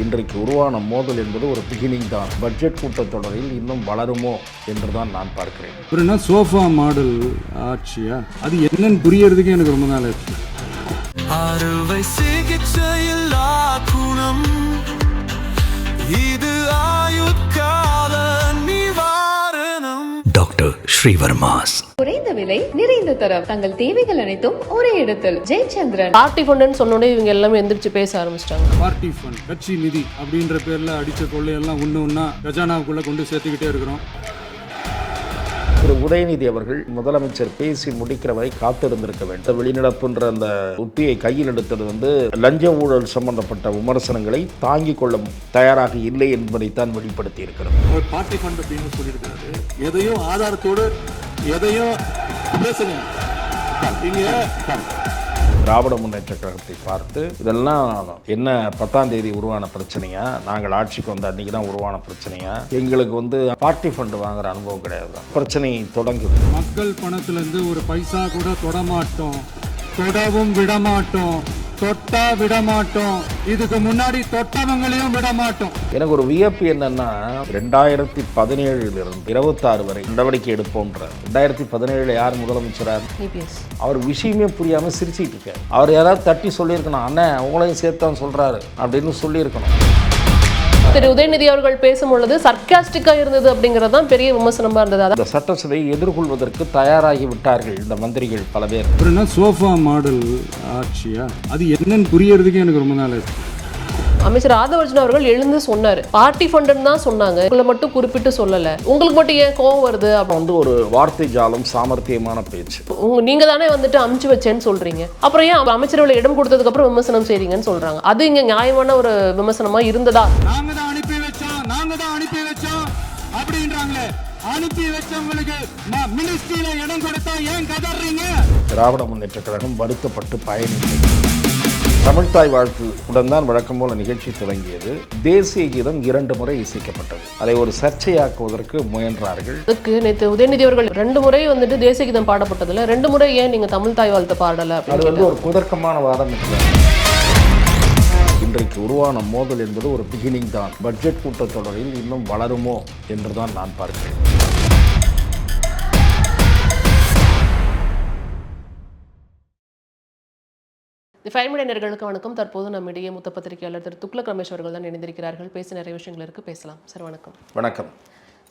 இன்றைக்கு உருவான மோதல் என்பது ஒரு பிகினிங் தான். பட்ஜெட் கூட்டத்தொடரில் இன்னும் வளருமோ என்று தான் நான் பார்க்கிறேன். அப்புறம் சோஃபா மாடல் ஆட்சியா, அது என்னன்னு புரியறதுக்கு எனக்கு ரொம்ப நாள் ஆச்சு. அறுவை சிகிச்சையில் குணம் இது ஆயுட்கால நிவாரணம். டாக்டர் ஸ்ரீவர்மாஸ். குறைந்த விலை நிறைந்த தரம், தங்கள் தேவைகள் அனைத்தும் ஒரே இடத்தில். ஜெயச்சந்திரன். பார்ட்டி ஃபண்டுன்னு சொன்னோடனே இவங்க எல்லாமே எந்திரிச்சு பேச ஆரம்பிச்சிட்டாங்க. பார்ட்டி ஃபண்ட், கட்சி நிதி அப்படின்ற பேர்ல அடிச்ச கொள்ளையெல்லாம் ஒன்னா கஜானாவுக்குள்ள கொண்டு சேர்த்துக்கிட்டே இருக்கிறோம். திரு உதயநிதி அவர்கள் முதலமைச்சர் பேசி முடிக்கிற வரை காத்திருந்திருக்க வேண்டும். வெளிநடப்புன்ற அந்த உத்தியை கையில் எடுத்தது லஞ்ச ஊழல் சம்பந்தப்பட்ட விமர்சனங்களை தாங்கிக் கொள்ள தயாராக இல்லை என்பதைத்தான் வெளிப்படுத்தி இருக்கிறது. ஒரு பார்ட்டி ஃபண்ட் அப்படின்னு சொல்லியிருக்கிறாரு. எதையும் ஆதாரத்தோடு எதையும் பேசுங்க. திராவிட முன்னேற்ற கழகத்தை பார்த்து இதெல்லாம் என்ன 10ஆம் தேதி உருவான பிரச்சனையா, நாங்கள் ஆட்சிக்கு வந்த அன்றைக்கி தான் உருவான பிரச்சனையா, எங்களுக்கு பார்ட்டி ஃபண்டு வாங்குற அனுபவம் கிடையாது. பிரச்சனை தொடங்குது. மக்கள் பணத்திலேருந்து ஒரு பைசா கூட தொடமாட்டோம், தொடவும் விடமாட்டோம், தொட்டா விடமாட்டோம், இதுக்கு முன்னாடி தொட்டவங்களையும் விடமாட்டோம். எனக்கு ஒரு வியப்பு என்னன்னா, 2017 26 வரை நடவடிக்கை எடுப்போன்ற 2017 யார் முதலமைச்சரார்? அவர் விஷயமே புரியாம சிரிச்சுட்டு இருக்காரு. அவர் யாராவது தட்டி சொல்லியிருக்கணும், அண்ணன் உங்களையும் சேர்த்தான் சொல்றாரு அப்படின்னு சொல்லியிருக்கணும். திரு உதயநிதி அவர்கள் பேசும்பொழுது சர்க்காஸ்டிக்கா இருந்தது அப்படிங்கிறது தான் பெரிய விமர்சனமா இருந்தது. அந்த சட்டசபையை எதிர்கொள்வதற்கு தயாராகி விட்டார்கள் இந்த மந்திரிகள் பல பேர். அப்புறம் சோஃபா மாடல் ஆட்சியா, அது என்னன்னு புரியறதுக்கு எனக்கு ரொம்ப நாள் ஆச்சு. அமைச்சர் ஆதவர்ஜன் அவர்கள் எழுந்து சொன்னாரு, பார்ட்டி ஃபண்டுன்னு தான் சொன்னாங்க, உங்களை மட்டும் குறிப்பிட்டு சொல்லல, உங்களுக்கு மட்டும் ஏன் கோவம் வருது? ஒரு வார்த்தை ஜாலம், சாமர்த்தியமான பேச்சு. நீங்க தானே அமுச்சு வச்சேன்னு சொல்றீங்க, அப்புறம் ஏன் அமைச்சரவை இடம் கொடுத்ததுக்கு அப்புறம் விமர்சனம் செய்றீங்கன்னு சொல்றாங்க. அது இங்க நியாயமான ஒரு விமர்சனமா இருந்ததா? நாங்க தான் அனுப்பி வச்சோம் அப்படின்றாங்களே, அனுப்பி வச்சவங்களுக்கு மினிஸ்ட்ரியில இடம் கொடுத்தா ஏன் கதறீங்க? திராவிட முன்னேற்ற கழகம் வருத்தப்பட்டு பயணித்தது. தமிழ்தாய் வாழ்த்து உடன் தான் வழக்கம் போல நிகழ்ச்சி தொடங்கியது. தேசிய கீதம் 2 முறை இசைக்கப்பட்டது. அதை ஒரு சர்ச்சையாக்குவதற்கு முயன்றார்கள். அதுக்கு நேற்று உதயநிதி அவர்கள் 2 முறை தேசிய கீதம் பாடப்பட்டதுல 2 முறை ஏன் நீங்க தமிழ்தாய் வாழ்த்து பாடல? அது ஒரு குதர்க்கமான வாதம் இல்லை. இன்றைக்கு உருவான மோதல் என்பது ஒரு பிகினிங் தான். பட்ஜெட் கூட்டத்தொடரில் இன்னும் வளருமோ என்றுதான் நான் பார்க்கிறேன். நேயர்களுக்கு வணக்கம். தற்போது நம்மிடையே மூத்த பத்திரிகையாளர் திரு துக்ளக் ரமேஷ் அவர்கள் தான் இணைந்திருக்கிறார்கள். பேச நிறைய விஷயங்கள் இருக்கு, பேசலாம். சார் வணக்கம். வணக்கம்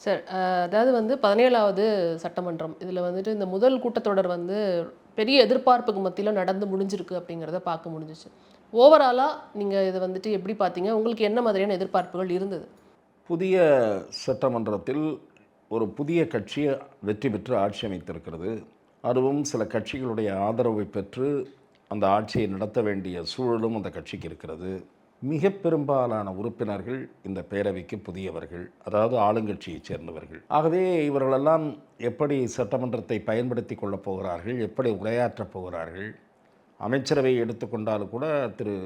சார். அதாவது 17வது சட்டமன்றம், இதில் இந்த முதல் கூட்டத்தொடர் பெரிய எதிர்பார்ப்புக்கு மத்தியில் நடந்து முடிஞ்சிருக்கு அப்படிங்கிறத பார்க்க முடிஞ்சிச்சு. ஓவராலாக நீங்கள் இதை எப்படி பார்த்தீங்க? உங்களுக்கு என்ன மாதிரியான எதிர்பார்ப்புகள் இருந்தது? புதிய சட்டமன்றத்தில் ஒரு புதிய கட்சி வெற்றி பெற்று ஆட்சி அமைத்திருக்கிறது. அதுவும் சில கட்சிகளுடைய ஆதரவை பெற்று அந்த ஆட்சியை நடத்த வேண்டிய சூழலும் அந்த கட்சிக்கு இருக்கிறது. மிக பெரும்பாலான உறுப்பினர்கள் இந்த பேரவைக்கு புதியவர்கள், அதாவது ஆளுங்கட்சியைச் சேர்ந்தவர்கள். ஆகவே இவர்களெல்லாம் எப்படி சட்டமன்றத்தை பயன்படுத்தி கொள்ளப் போகிறார்கள், எப்படி உரையாற்றப் போகிறார்கள்? அமைச்சரவை எடுத்துக்கொண்டாலும் கூட திரு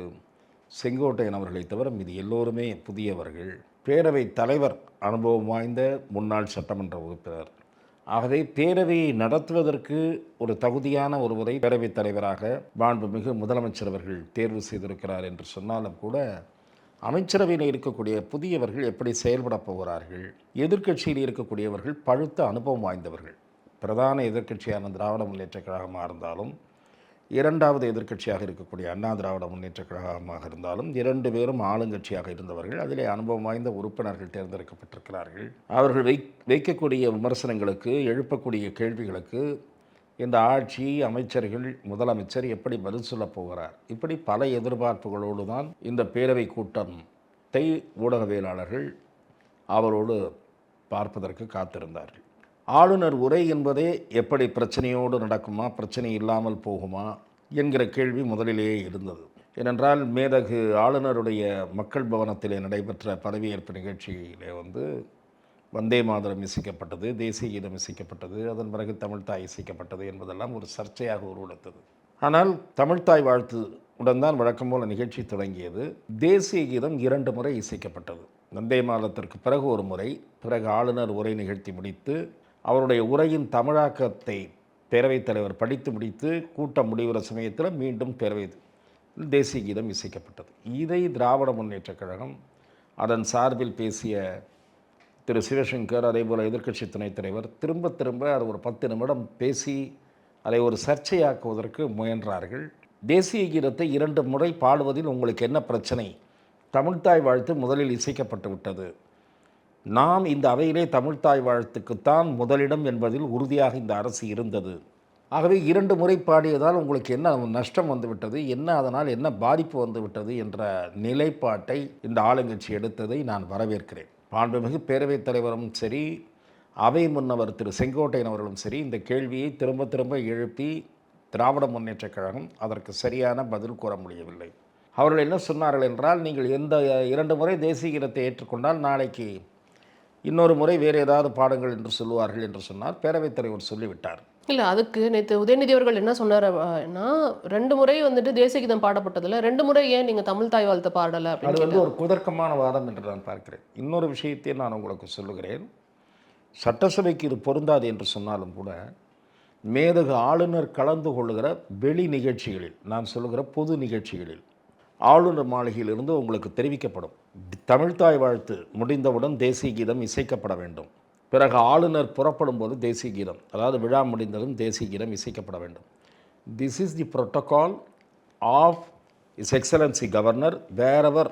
செங்கோட்டையன் அவர்களை தவிர மீது எல்லோருமே புதியவர்கள். பேரவை தலைவர் அனுபவம் வாய்ந்த முன்னாள் சட்டமன்ற உறுப்பினர். ஆகவே பேரவையை நடத்துவதற்கு ஒரு தகுதியான ஒருவரை பேரவைத் தலைவராக மாண்புமிகு முதலமைச்சர் அவர்கள் தேர்வு செய்திருக்கிறார் என்று சொன்னாலும் கூட, அமைச்சரவையில் இருக்கக்கூடிய புதியவர்கள் எப்படி செயல்பட போகிறார்கள்? எதிர்க்கட்சியில் இருக்கக்கூடியவர்கள் பழுத்த அனுபவம் வாய்ந்தவர்கள். பிரதான எதிர்க்கட்சியான திராவிட முன்னேற்ற கழகமாக இருந்தாலும், இரண்டாவது எதிர்க்கட்சியாக இருக்கக்கூடிய அண்ணா திராவிட முன்னேற்ற கழகமாக இருந்தாலும், 2 பேரும் ஆளுங்கட்சியாக இருந்தவர்கள். அதிலே அனுபவம் வாய்ந்த உறுப்பினர்கள் தேர்ந்தெடுக்கப்பட்டிருக்கிறார்கள். அவர்கள் வைக்கக்கூடிய விமர்சனங்களுக்கு, எழுப்பக்கூடிய கேள்விகளுக்கு இந்த ஆட்சி, அமைச்சர்கள், முதலமைச்சர் எப்படி பதில் சொல்லப் போகிறார்? இப்படி பல எதிர்பார்ப்புகளோடு தான் இந்த பேரவை கூட்டத்தை ஊடகவியலாளர்கள் அவரோடு பார்ப்பதற்கு காத்திருந்தார்கள். ஆளுநர் உரை என்பதே எப்படி பிரச்சனையோடு நடக்குமா, பிரச்சனை இல்லாமல் போகுமா என்கிற கேள்வி முதலிலேயே இருந்தது. ஏனென்றால் மேதகு ஆளுநருடைய மக்கள் பவனத்திலே நடைபெற்ற பதவியேற்பு நிகழ்ச்சியிலே வந்தே மாதரம் இசைக்கப்பட்டது, தேசிய கீதம் இசைக்கப்பட்டது, அதன் பிறகு தமிழ்தாய் இசைக்கப்பட்டது என்பதெல்லாம் ஒரு சர்ச்சையாக உருவெடுத்தது. ஆனால் தமிழ்தாய் வாழ்த்து உடன் தான் வழக்கம் போல நிகழ்ச்சி தொடங்கியது. தேசிய கீதம் 2 முறை இசைக்கப்பட்டது. வந்தே மாதத்திற்கு பிறகு ஒரு முறை, பிறகு ஆளுநர் உரை நிகழ்த்தி முடித்து அவருடைய உரையின் தமிழாக்கத்தை பேரவைத் தலைவர் படித்து முடித்து கூட்டம் முடிகிற சமயத்தில் மீண்டும் தேசிய கீதம் இசைக்கப்பட்டது. இதை திராவிட முன்னேற்றக் கழகம், அதன் சார்பில் பேசிய திரு சிவசங்கர், அதேபோல் எதிர்க்கட்சி துணைத் தலைவர் திரும்ப திரும்ப அது ஒரு 10 நிமிடம் பேசி அதை ஒரு சர்ச்சையாக்குவதற்கு முயன்றார்கள். தேசிய கீதத்தை 2 முறை பாடுவதில் உங்களுக்கு என்ன பிரச்சனை? தமிழ்த்தாய் வாழ்த்து முதலில் இசைக்கப்பட்டு விட்டது. நாம் இந்த அவையிலே தமிழ்த்தாய் வாழ்த்துக்குத்தான் முதலிடம் என்பதில் உறுதியாக இந்த அரசு இருந்தது. ஆகவே 2 முறை பாடியதால் உங்களுக்கு என்ன நஷ்டம் வந்துவிட்டது, என்ன அதனால் என்ன பாதிப்பு வந்துவிட்டது என்ற நிலைப்பாட்டை இந்த ஆளுங்கட்சி எடுத்ததை நான் வரவேற்கிறேன். மாண்புமிகு பேரவைத் தலைவரும் சரி, அவை முன்னவர் திரு செங்கோட்டையன் அவர்களும் சரி, இந்த கேள்வியை திரும்ப திரும்ப எழுப்பி திராவிட முன்னேற்றக் கழகம் அதற்கு சரியான பதில் கூற முடியவில்லை. அவர்கள் என்ன சொன்னார்கள் என்றால், நீங்கள் எந்த 2 முறை தேசிய கீதத்தை ஏற்றுக்கொண்டால் நாளைக்கு இன்னொரு முறை வேறு ஏதாவது பாடுங்கள் என்று சொல்லுவார்கள் என்று சொன்னார். பேரவைத் தலைவர் சொல்லிவிட்டார். இல்லை, அதுக்கு நேற்று உதயநிதி அவர்கள் என்ன சொன்னார்னா, 2 முறை வந்துட்டு தேசிய கீதம் பாடப்பட்டதில் 2 முறை ஏன் நீங்கள் தமிழ் தாய் வாழ்த்து பாடலை அது அப்படின்னு ஒரு குதர்க்கமான வாதம் என்று நான் பார்க்கிறேன். இன்னொரு விஷயத்தை நான் உங்களுக்கு சொல்லுகிறேன். சட்டசபைக்கு இது பொருந்தாது என்று சொன்னாலும் கூட, மேதகு ஆளுநர் கலந்து கொள்ளுகிற வெளி நிகழ்ச்சிகளில், நான் சொல்லுகிற பொது நிகழ்ச்சிகளில் ஆளுநர் மாளிகையிலிருந்து உங்களுக்கு தெரிவிக்கப்படும், தமிழ்த்தாய் வாழ்த்து முடிந்தவுடன் தேசிய கீதம் இசைக்கப்பட வேண்டும். பிறகு ஆளுநர் புறப்படும் போது தேசிய கீதம், அதாவது விழா முடிந்ததும் தேசிய கீதம் இசைக்கப்பட வேண்டும். This is the protocol of his excellency governor வேறவர்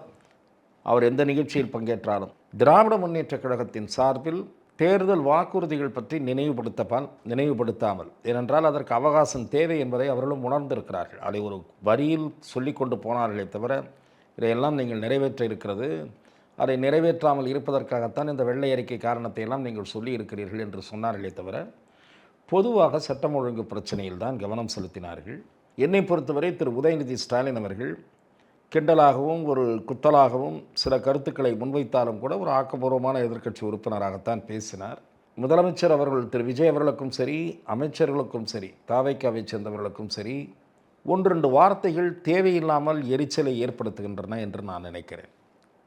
அவர் எந்த நிகழ்ச்சியில் பங்கேற்றாலும். திராவிட முன்னேற்றக் கழகத்தின் சார்பில் தேர்தல் வாக்குறுதிகள் பற்றி நினைவுபடுத்தாமல், ஏனென்றால் அதற்கு அவகாசம் தேவை என்பதை அவர்களும் உணர்ந்திருக்கிறார்கள். அதை ஒரு வரியில் சொல்லி கொண்டு போனார்களே தவிர, இதையெல்லாம் நீங்கள் நிறைவேற்ற இருக்கிறது, அதை நிறைவேற்றாமல் இருப்பதற்காகத்தான் இந்த வெள்ளை அறிக்கை காரணத்தை எல்லாம் நீங்கள் சொல்லி இருக்கிறீர்கள் என்று சொன்னார்களே தவிர, பொதுவாக சட்டம் ஒழுங்கு பிரச்சனையில் தான் கவனம் செலுத்தினார்கள். என்னை பொறுத்தவரை திரு உதயநிதி ஸ்டாலின் அவர்கள் கிண்டலாகவும் ஒரு குத்தலாகவும் சில கருத்துக்களை முன்வைத்தாலும் கூட ஒரு ஆக்கப்பூர்வமான எதிர்க்கட்சி உறுப்பினராகத்தான் பேசினார். முதலமைச்சர் அவர்கள் திரு விஜய் அவர்களுக்கும் சரி, அமைச்சர்களுக்கும் சரி, தாவைக்காவை சேர்ந்தவர்களுக்கும் சரி, 1-2 வார்த்தைகள் தேவையில்லாமல் எரிச்சலை ஏற்படுத்துகின்றன என்று நான் நினைக்கிறேன்.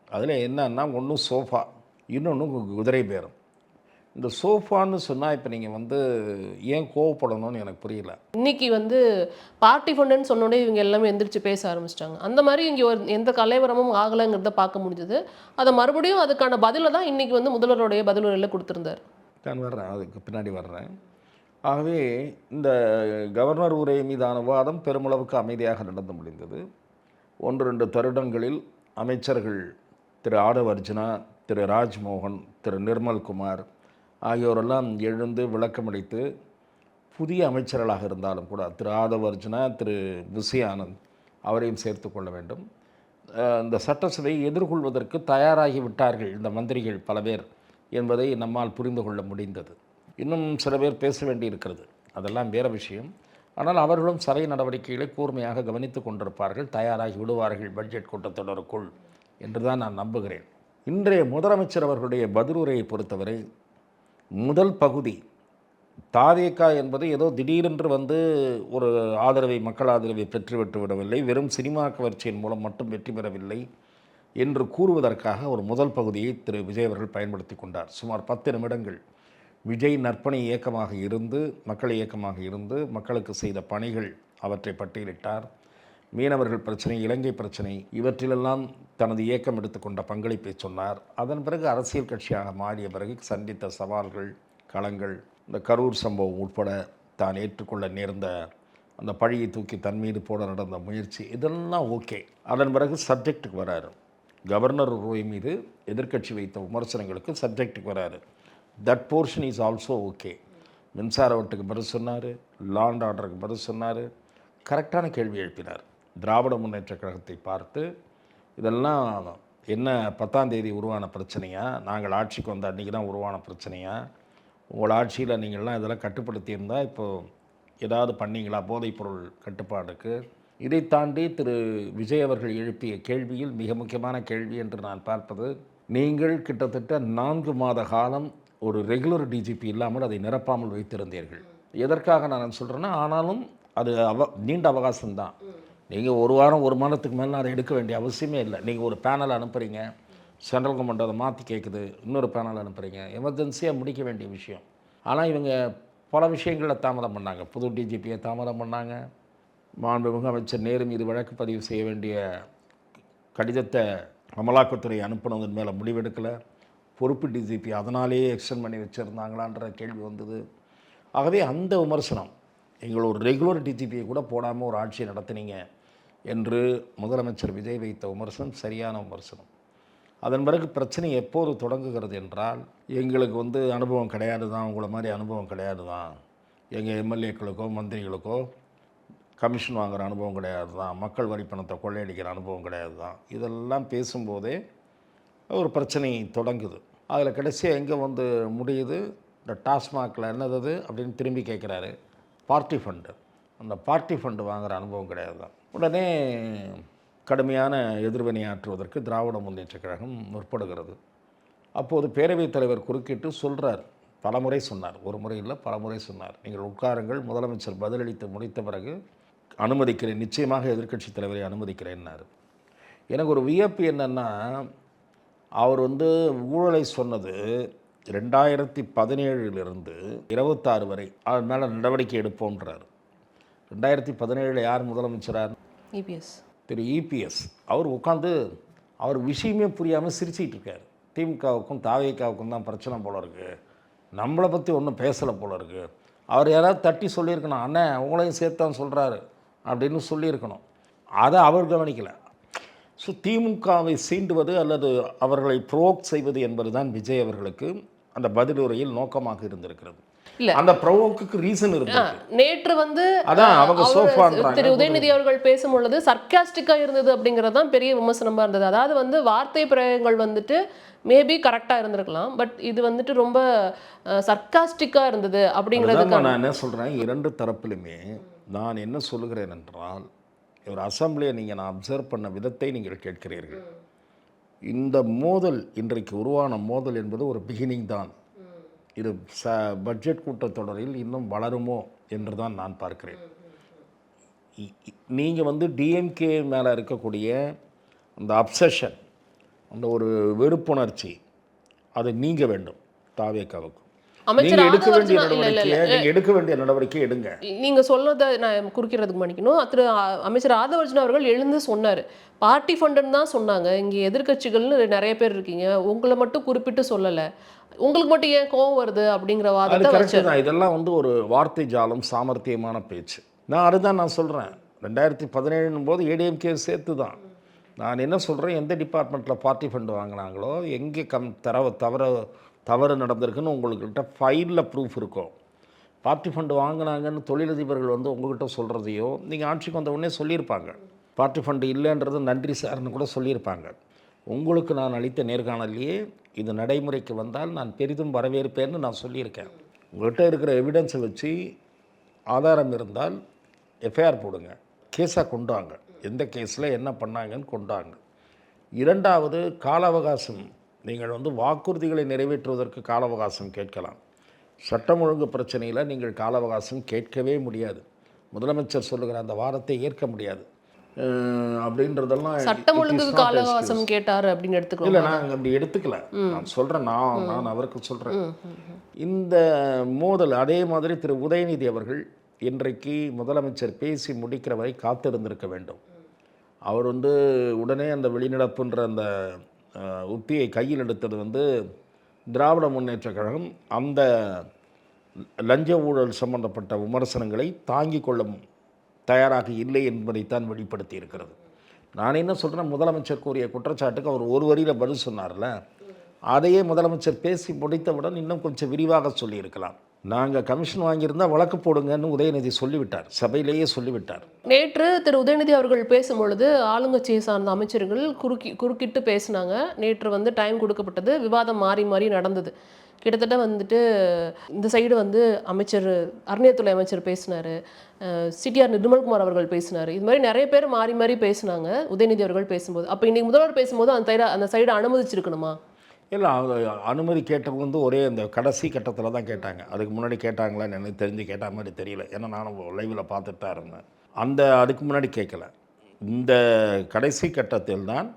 அதில் என்னன்னா, ஒன்று சோஃபா, இன்னொன்று குதிரை பேரம். இந்த சோஃபான்னு சொன்னால் இப்போ நீங்கள் ஏன் கோவப்படணும்னு எனக்கு புரியல. இன்னைக்கு பார்ட்டி ஃபண்டுன்னு சொன்னோடனே இவங்க எல்லாமே எந்திரிச்சு பேச ஆரம்பிச்சிட்டாங்க. அந்த மாதிரி இங்கே எந்த கலைவரமும் ஆகலைங்கிறத பார்க்க முடிஞ்சது. அதை மறுபடியும் அதுக்கான பதிலை தான் இன்னைக்கு முதல்வருடைய பதிலுரையில் கொடுத்துருந்தார். நான் வர்றேன், அதுக்கு பின்னாடி வர்றேன். ஆகவே இந்த கவர்னர் உரை மீதான வாதம் பெருமளவுக்கு அமைதியாக நடந்து முடிந்தது. 1-2 தருணங்களில் அமைச்சர்கள் திரு ஆடவ் அர்ஜுனா, திரு ராஜ்மோகன், திரு நிர்மல்குமார் ஆகியோரெல்லாம் எழுந்து விளக்கமளித்து, புதிய அமைச்சர்களாக இருந்தாலும் கூட திரு ஆடவ் அர்ஜுனா, திரு புசி ஆனந்த் அவரையும் சேர்த்து கொள்ள வேண்டும், இந்த சட்டசபையை எதிர்கொள்வதற்கு தயாராகி விட்டார்கள் இந்த மந்திரிகள் பல பேர் என்பதை நம்மால் புரிந்து கொள்ள முடிந்தது. இன்னும் சில பேர் பேச வேண்டியிருக்கிறது, அதெல்லாம் வேறு விஷயம். ஆனால் அவர்களும் சபை நடவடிக்கைகளை கூர்மையாக கவனித்து கொண்டிருப்பார்கள், தயாராகி விடுவார்கள் பட்ஜெட் கூட்டத்தொடருக்குள் என்று தான் நான் நம்புகிறேன். இன்றைய முதலமைச்சர் அவர்களுடைய பதிலுரையை பொறுத்தவரை முதல் பகுதி தாவேகா என்பது ஏதோ திடீரென்று ஒரு மக்கள் ஆதரவை பெற்றுவிட்டு விடவில்லை, வெறும் சினிமா கவர்ச்சியின் மூலம் மட்டும் வெற்றி பெறவில்லை என்று கூறுவதற்காக ஒரு முதல் பகுதியை திரு விஜய் அவர்கள் பயன்படுத்தி கொண்டார். சுமார் 10 நிமிடங்கள் விஜய் நற்பணி இயக்கமாக இருந்து, மக்கள் இயக்கமாக இருந்து மக்களுக்கு செய்த பணிகள் அவற்றை பட்டியலிட்டார். மீனவர்கள் பிரச்சனை, இலங்கை பிரச்சனை, இவற்றிலெல்லாம் தனது இயக்கம் எடுத்துக்கொண்ட பங்களிப்பை சொன்னார். அதன் பிறகு அரசியல் கட்சியாக மாறிய பிறகு சந்தித்த சவால்கள், களங்கள், இந்த கரூர் சம்பவம் உட்பட தான் ஏற்றுக்கொள்ள நேர்ந்த அந்த பழியை தூக்கி தன் மீது போட நடந்த முயற்சி, இதெல்லாம் ஓகே. அதன் பிறகு சப்ஜெக்டுக்கு வராரு. கவர்னர் உரை மீது எதிர்க்கட்சி வைத்த விமர்சனங்களுக்கு சப்ஜெக்டுக்கு வராரு. That portion is also okay. மின்சார வெட்டுக்கு பதில் சொன்னார், லா அண்ட் ஆர்டருக்கு பதில் சொன்னார், கரெக்டான கேள்வி எழுப்பினார். திராவிட முன்னேற்றக் கழகத்தை பார்த்து, இதெல்லாம் என்ன 10ஆம் தேதி உருவான பிரச்சனையா, நாங்கள் ஆட்சிக்கு வந்த அன்றைக்கி தான் உருவான பிரச்சனையா, உங்கள் ஆட்சியில் நீங்கள்லாம் இதெல்லாம் கட்டுப்படுத்தியிருந்தால் இப்போது ஏதாவது பண்ணிங்களா போதைப்பொருள் கட்டுப்பாடுக்கு? இதை தாண்டி திரு விஜய் அவர்கள் எழுப்பிய கேள்வியில் மிக முக்கியமான கேள்வி என்று நான் பார்ப்பது, நீங்கள் கிட்டத்தட்ட 4 மாத காலம் ஒரு ரெகுலர் டிஜிபி இல்லாமல் அதை நிரப்பாமல் வைத்திருந்தீர்கள். எதற்காக நான் சொல்கிறேன்னா, ஆனாலும் அது நீண்ட அவகாசம்தான். நீங்கள் ஒரு வாரம் 1 மாதத்துக்கு மேலே அதை எடுக்க வேண்டிய அவசியமே இல்லை. நீங்கள் ஒரு பேனல் அனுப்புகிறீங்க, சென்ட்ரல் கவர்மெண்ட் அதை மாற்றி கேட்குது, இன்னொரு பேனல் அனுப்புகிறீங்க, எமர்ஜென்சியாக முடிக்க வேண்டிய விஷயம். ஆனால் இவங்க பல விஷயங்களில் தாமதம் பண்ணாங்க. புது டிஜிபியை தாமதம் பண்ணாங்க, மாண்புமிகு அமைச்சர் நேரு மீது வழக்கு பதிவு செய்ய வேண்டிய கடிதத்தை அமலாக்கத்துறை அனுப்புனதன் மேலே முடிவெடுக்கலை. பொறுப்பு டிஜிபி அதனாலேயே எக்ஸ்டெண்ட் பண்ணி வச்சுருந்தாங்களான்ற கேள்வி வந்தது. ஆகவே அந்த விமர்சனம், எங்கள் ஒரு ரெகுலர் டிஜிபியை கூட போடாமல் ஒரு ஆட்சியை நடத்தினீங்க என்று முதலமைச்சர் விஜய் வைத்த விமர்சனம் சரியான விமர்சனம். அதன் பிறகு பிரச்சனை எப்போது தொடங்குகிறது என்றால், எங்களுக்கு அனுபவம் கிடையாது தான், உங்களை மாதிரி அனுபவம் கிடையாது தான், எங்கள் எம்எல்ஏக்களுக்கோ மந்திரிகளுக்கோ கமிஷன் வாங்குகிற அனுபவம் கிடையாது தான், மக்கள் வரி பணத்தை கொள்ளையடிக்கிற அனுபவம் கிடையாது தான், இதெல்லாம் பேசும்போதே ஒரு பிரச்சனை தொடங்குது. அதில் கடைசியாக எங்கே முடியுது, இந்த டாஸ்மாகில் என்னது அப்படின்னு திரும்பி கேட்குறாரு. பார்ட்டி ஃபண்டு, அந்த பார்ட்டி ஃபண்டு வாங்குகிற அனுபவம் கிடையாது தான். உடனே கடுமையான எதிர்வினையாற்றுவதற்கு திராவிட முன்னேற்றக் கழகம் முற்படுகிறது. அப்போது பேரவைத் தலைவர் குறுக்கிட்டு சொல்கிறார், பலமுறை சொன்னார், ஒரு முறை இல்லை பலமுறை சொன்னார், நீங்கள் உட்காருங்கள், முதலமைச்சர் பதிலளித்து முடித்த பிறகு அனுமதிக்கிறேன், நிச்சயமாக எதிர்க்கட்சி தலைவரை அனுமதிக்கிறேன்னாரு. எனக்கு ஒரு வியப்பு என்னென்னா, அவர் ஊழலை சொன்னது 2017 26 வரை அது மேலே நடவடிக்கை எடுப்போன்றார். 2017 யார் முதலமைச்சரார்? இபிஎஸ். திரு இபிஎஸ். அவர் உட்காந்து அவர் விஷயமே புரியாமல் சிரிச்சிட்டு இருக்கார். திமுகவுக்கும் தாவேக்காவுக்கும் தான் பிரச்சனை போல இருக்குது, நம்மளை பற்றி ஒன்றும் பேசலை போல இருக்குது. அவர் யாராவது தட்டி சொல்லியிருக்கணும், அண்ணே உங்களையும் சேர்த்தான் சொல்கிறாரு அப்படின்னு சொல்லியிருக்கணும். அதை அவர் கவனிக்கலை. ஸோ திமுகவை சீண்டுவது அல்லது அவர்களை ப்ரோவோக் செய்வது என்பது தான் விஜய் அவர்களுக்கு அந்த பதிலுரையில் நோக்கமாக இருந்திருக்கிறது. அந்த ப்ரோவோக்கு ரீசன் இருக்கு. நேற்று அதான் அவங்க சோஃபான்றாங்க. திரு உதயநிதி அவர்கள் பேசும்பொழுது சர்க்காஸ்டிக்கா இருந்தது அப்படிங்கிறது தான் பெரிய விமர்சனமா இருந்தது. அதாவது வார்த்தை பிரயோகங்கள் மேபி கரெக்டாக இருந்திருக்கலாம், பட் இது ரொம்ப சர்க்காஸ்டிக்காக இருந்தது அப்படிங்கிறது. நான் என்ன சொல்கிறேன், இரண்டு தரப்பிலுமே நான் என்ன சொல்லுகிறேன் என்றால், ஒரு அசம்பிளியை நான் அப்சர்வ் பண்ண விதத்தை நீங்கள் கேட்கிறீர்கள். இந்த மோதல், இன்றைக்கு உருவான மோதல் என்பது ஒரு பிகினிங் தான். இது பட்ஜெட் கூட்டத்தொடரில் இன்னும் வளருமோ என்று தான் நான் பார்க்கிறேன். நீங்கள் டிஎம்கே மேலே இருக்கக்கூடிய அந்த அப்சஷன், அந்த ஒரு வெறுப்புணர்ச்சி, அது நீங்க வேண்டும். தாவேக்காவுக்கும் எடுக்க வேண்டிய நடவடிக்கை எடுங்க. நீங்க சொல்றதை நான் குறுக்கிறதுக்கு மன்னிக்கணும். திரு அமைச்சர் ஆதவர்ஜுன் அவர்கள் எழுந்து சொன்னார், பார்ட்டி ஃபண்டுன்னு தான் சொன்னாங்க, இங்கே எதிர்க்கட்சிகள்னு நிறைய பேர் இருக்கீங்க, உங்களை மட்டும் குறிப்பிட்டு சொல்லலை, உங்களுக்கு மட்டும் ஏன் கோவம் வருது அப்படிங்கிற வாதத்தை வச்சு. இதெல்லாம் ஒரு வார்த்தை ஜாலம், சாமர்த்தியமான பேச்சு. அதுதான் நான் சொல்கிறேன். 2017 போது ஏடிஎம்கே சேர்த்து தான். நான் என்ன சொல்கிறேன், எந்த டிபார்ட்மெண்ட்டில் பார்ட்டி ஃபண்டு வாங்கினாங்களோ, எங்கே தவறு நடந்திருக்குன்னு உங்கள்கிட்ட ஃபைலில் ப்ரூஃப் இருக்கும். பார்ட்டி ஃபண்டு வாங்கினாங்கன்னு தொழிலதிபர்கள் உங்கள்கிட்ட சொல்கிறதையோ நீங்கள் ஆட்சிக்கு வந்த உடனே சொல்லியிருப்பாங்க. பார்ட்டி ஃபண்டு இல்லைன்றது நன்றி சார்னு கூட சொல்லியிருப்பாங்க. உங்களுக்கு நான் அளித்த நேர்காணலையே இது நடைமுறைக்கு வந்தால் நான் பெரிதும் வரவேற்பேன்னு நான் சொல்லியிருக்கேன். உங்கள்கிட்ட இருக்கிற எவிடன்ஸை வச்சு ஆதாரம் இருந்தால் எஃப்ஐஆர் போடுங்க, கேஸாக கொண்டாங்க, எந்த கேஸில் என்ன பண்ணாங்கன்னு கொண்டாங்க. இரண்டாவது, கால அவகாசம். நீங்கள் வாக்குறுதிகளை நிறைவேற்றுவதற்கு கால அவகாசம் கேட்கலாம். சட்டம் ஒழுங்கு பிரச்சனையில் நீங்கள் கால அவகாசம் கேட்கவே முடியாது. முதலமைச்சர் சொல்லுகிற அந்த வாரத்தை ஏற்க முடியாது அப்படின்றதெல்லாம். சட்டம் ஒழுங்கு கால அவகாசம் கேட்டார் அப்படின்னு எடுத்துக்கலாம். இல்லை, நான் அப்படி எடுத்துக்கல. நான் சொல்கிறேன், நான் அவருக்கு சொல்கிறேன். இந்த மோதல் அதே மாதிரி திரு உதயநிதி அவர்கள் இன்றைக்கு முதலமைச்சர் பேசி முடிக்கிற வரை காத்திருந்திருக்க வேண்டும். அவர் உடனே அந்த வெளிநடப்புன்ற அந்த உத்தியை கையில் எடுத்தது திராவிட முன்னேற்றக் கழகம் அந்த லஞ்ச ஊழல் சம்பந்தப்பட்ட விமர்சனங்களை தாங்கிக் கொள்ள தயாராக இல்லை என்பதைத்தான் வெளிப்படுத்தி இருக்கிறது. நான் என்ன சொல்கிறேன், முதலமைச்சர் கூறிய குற்றச்சாட்டுக்கு அவர் ஒரு வரியில் பதில் சொன்னார்ல, அதையே முதலமைச்சர் பேசி முடித்தவுடன் இன்னும் கொஞ்சம் விரிவாக சொல்லியிருக்கலாம். நாங்கள் கமிஷன் வாங்கியிருந்தால் வழக்கு போடுங்கன்னு உதயநிதி சொல்லிவிட்டார், சபையிலேயே சொல்லிவிட்டார். நேற்று திரு உதயநிதி அவர்கள் பேசும்பொழுது ஆளுங்கட்சியை சார்ந்த அமைச்சர்கள் குறுக்கிட்டு பேசினாங்க. நேற்று டைம் கொடுக்கப்பட்டது, விவாதம் மாறி மாறி நடந்தது. கிட்டத்தட்ட இந்த சைடு அமைச்சர் அறநிலையத்துறை அமைச்சர் பேசினார், சிடிஆர் நிர்மல்குமார் அவர்கள் பேசினார். இது மாதிரி நிறைய பேர் மாறி மாறி பேசினாங்க உதயநிதி அவர்கள் பேசும்போது. அப்போ இன்றைக்கி முதல்வர் பேசும்போது அந்த சைடு அனுமதிச்சிருக்கணுமா? இல்லை, அனுமதி கேட்டவங்க ஒரே அந்த கடைசி கட்டத்தில் தான் கேட்டாங்க. அதுக்கு முன்னாடி கேட்டாங்களான்னு எனக்கு தெரிஞ்சு கேட்ட மாதிரி தெரியல. ஏன்னா நானும் லைவில் பார்த்துட்டு தான் இருந்தேன். அதுக்கு முன்னாடி கேட்கல. இந்த கடைசி கட்டத்தில் தான்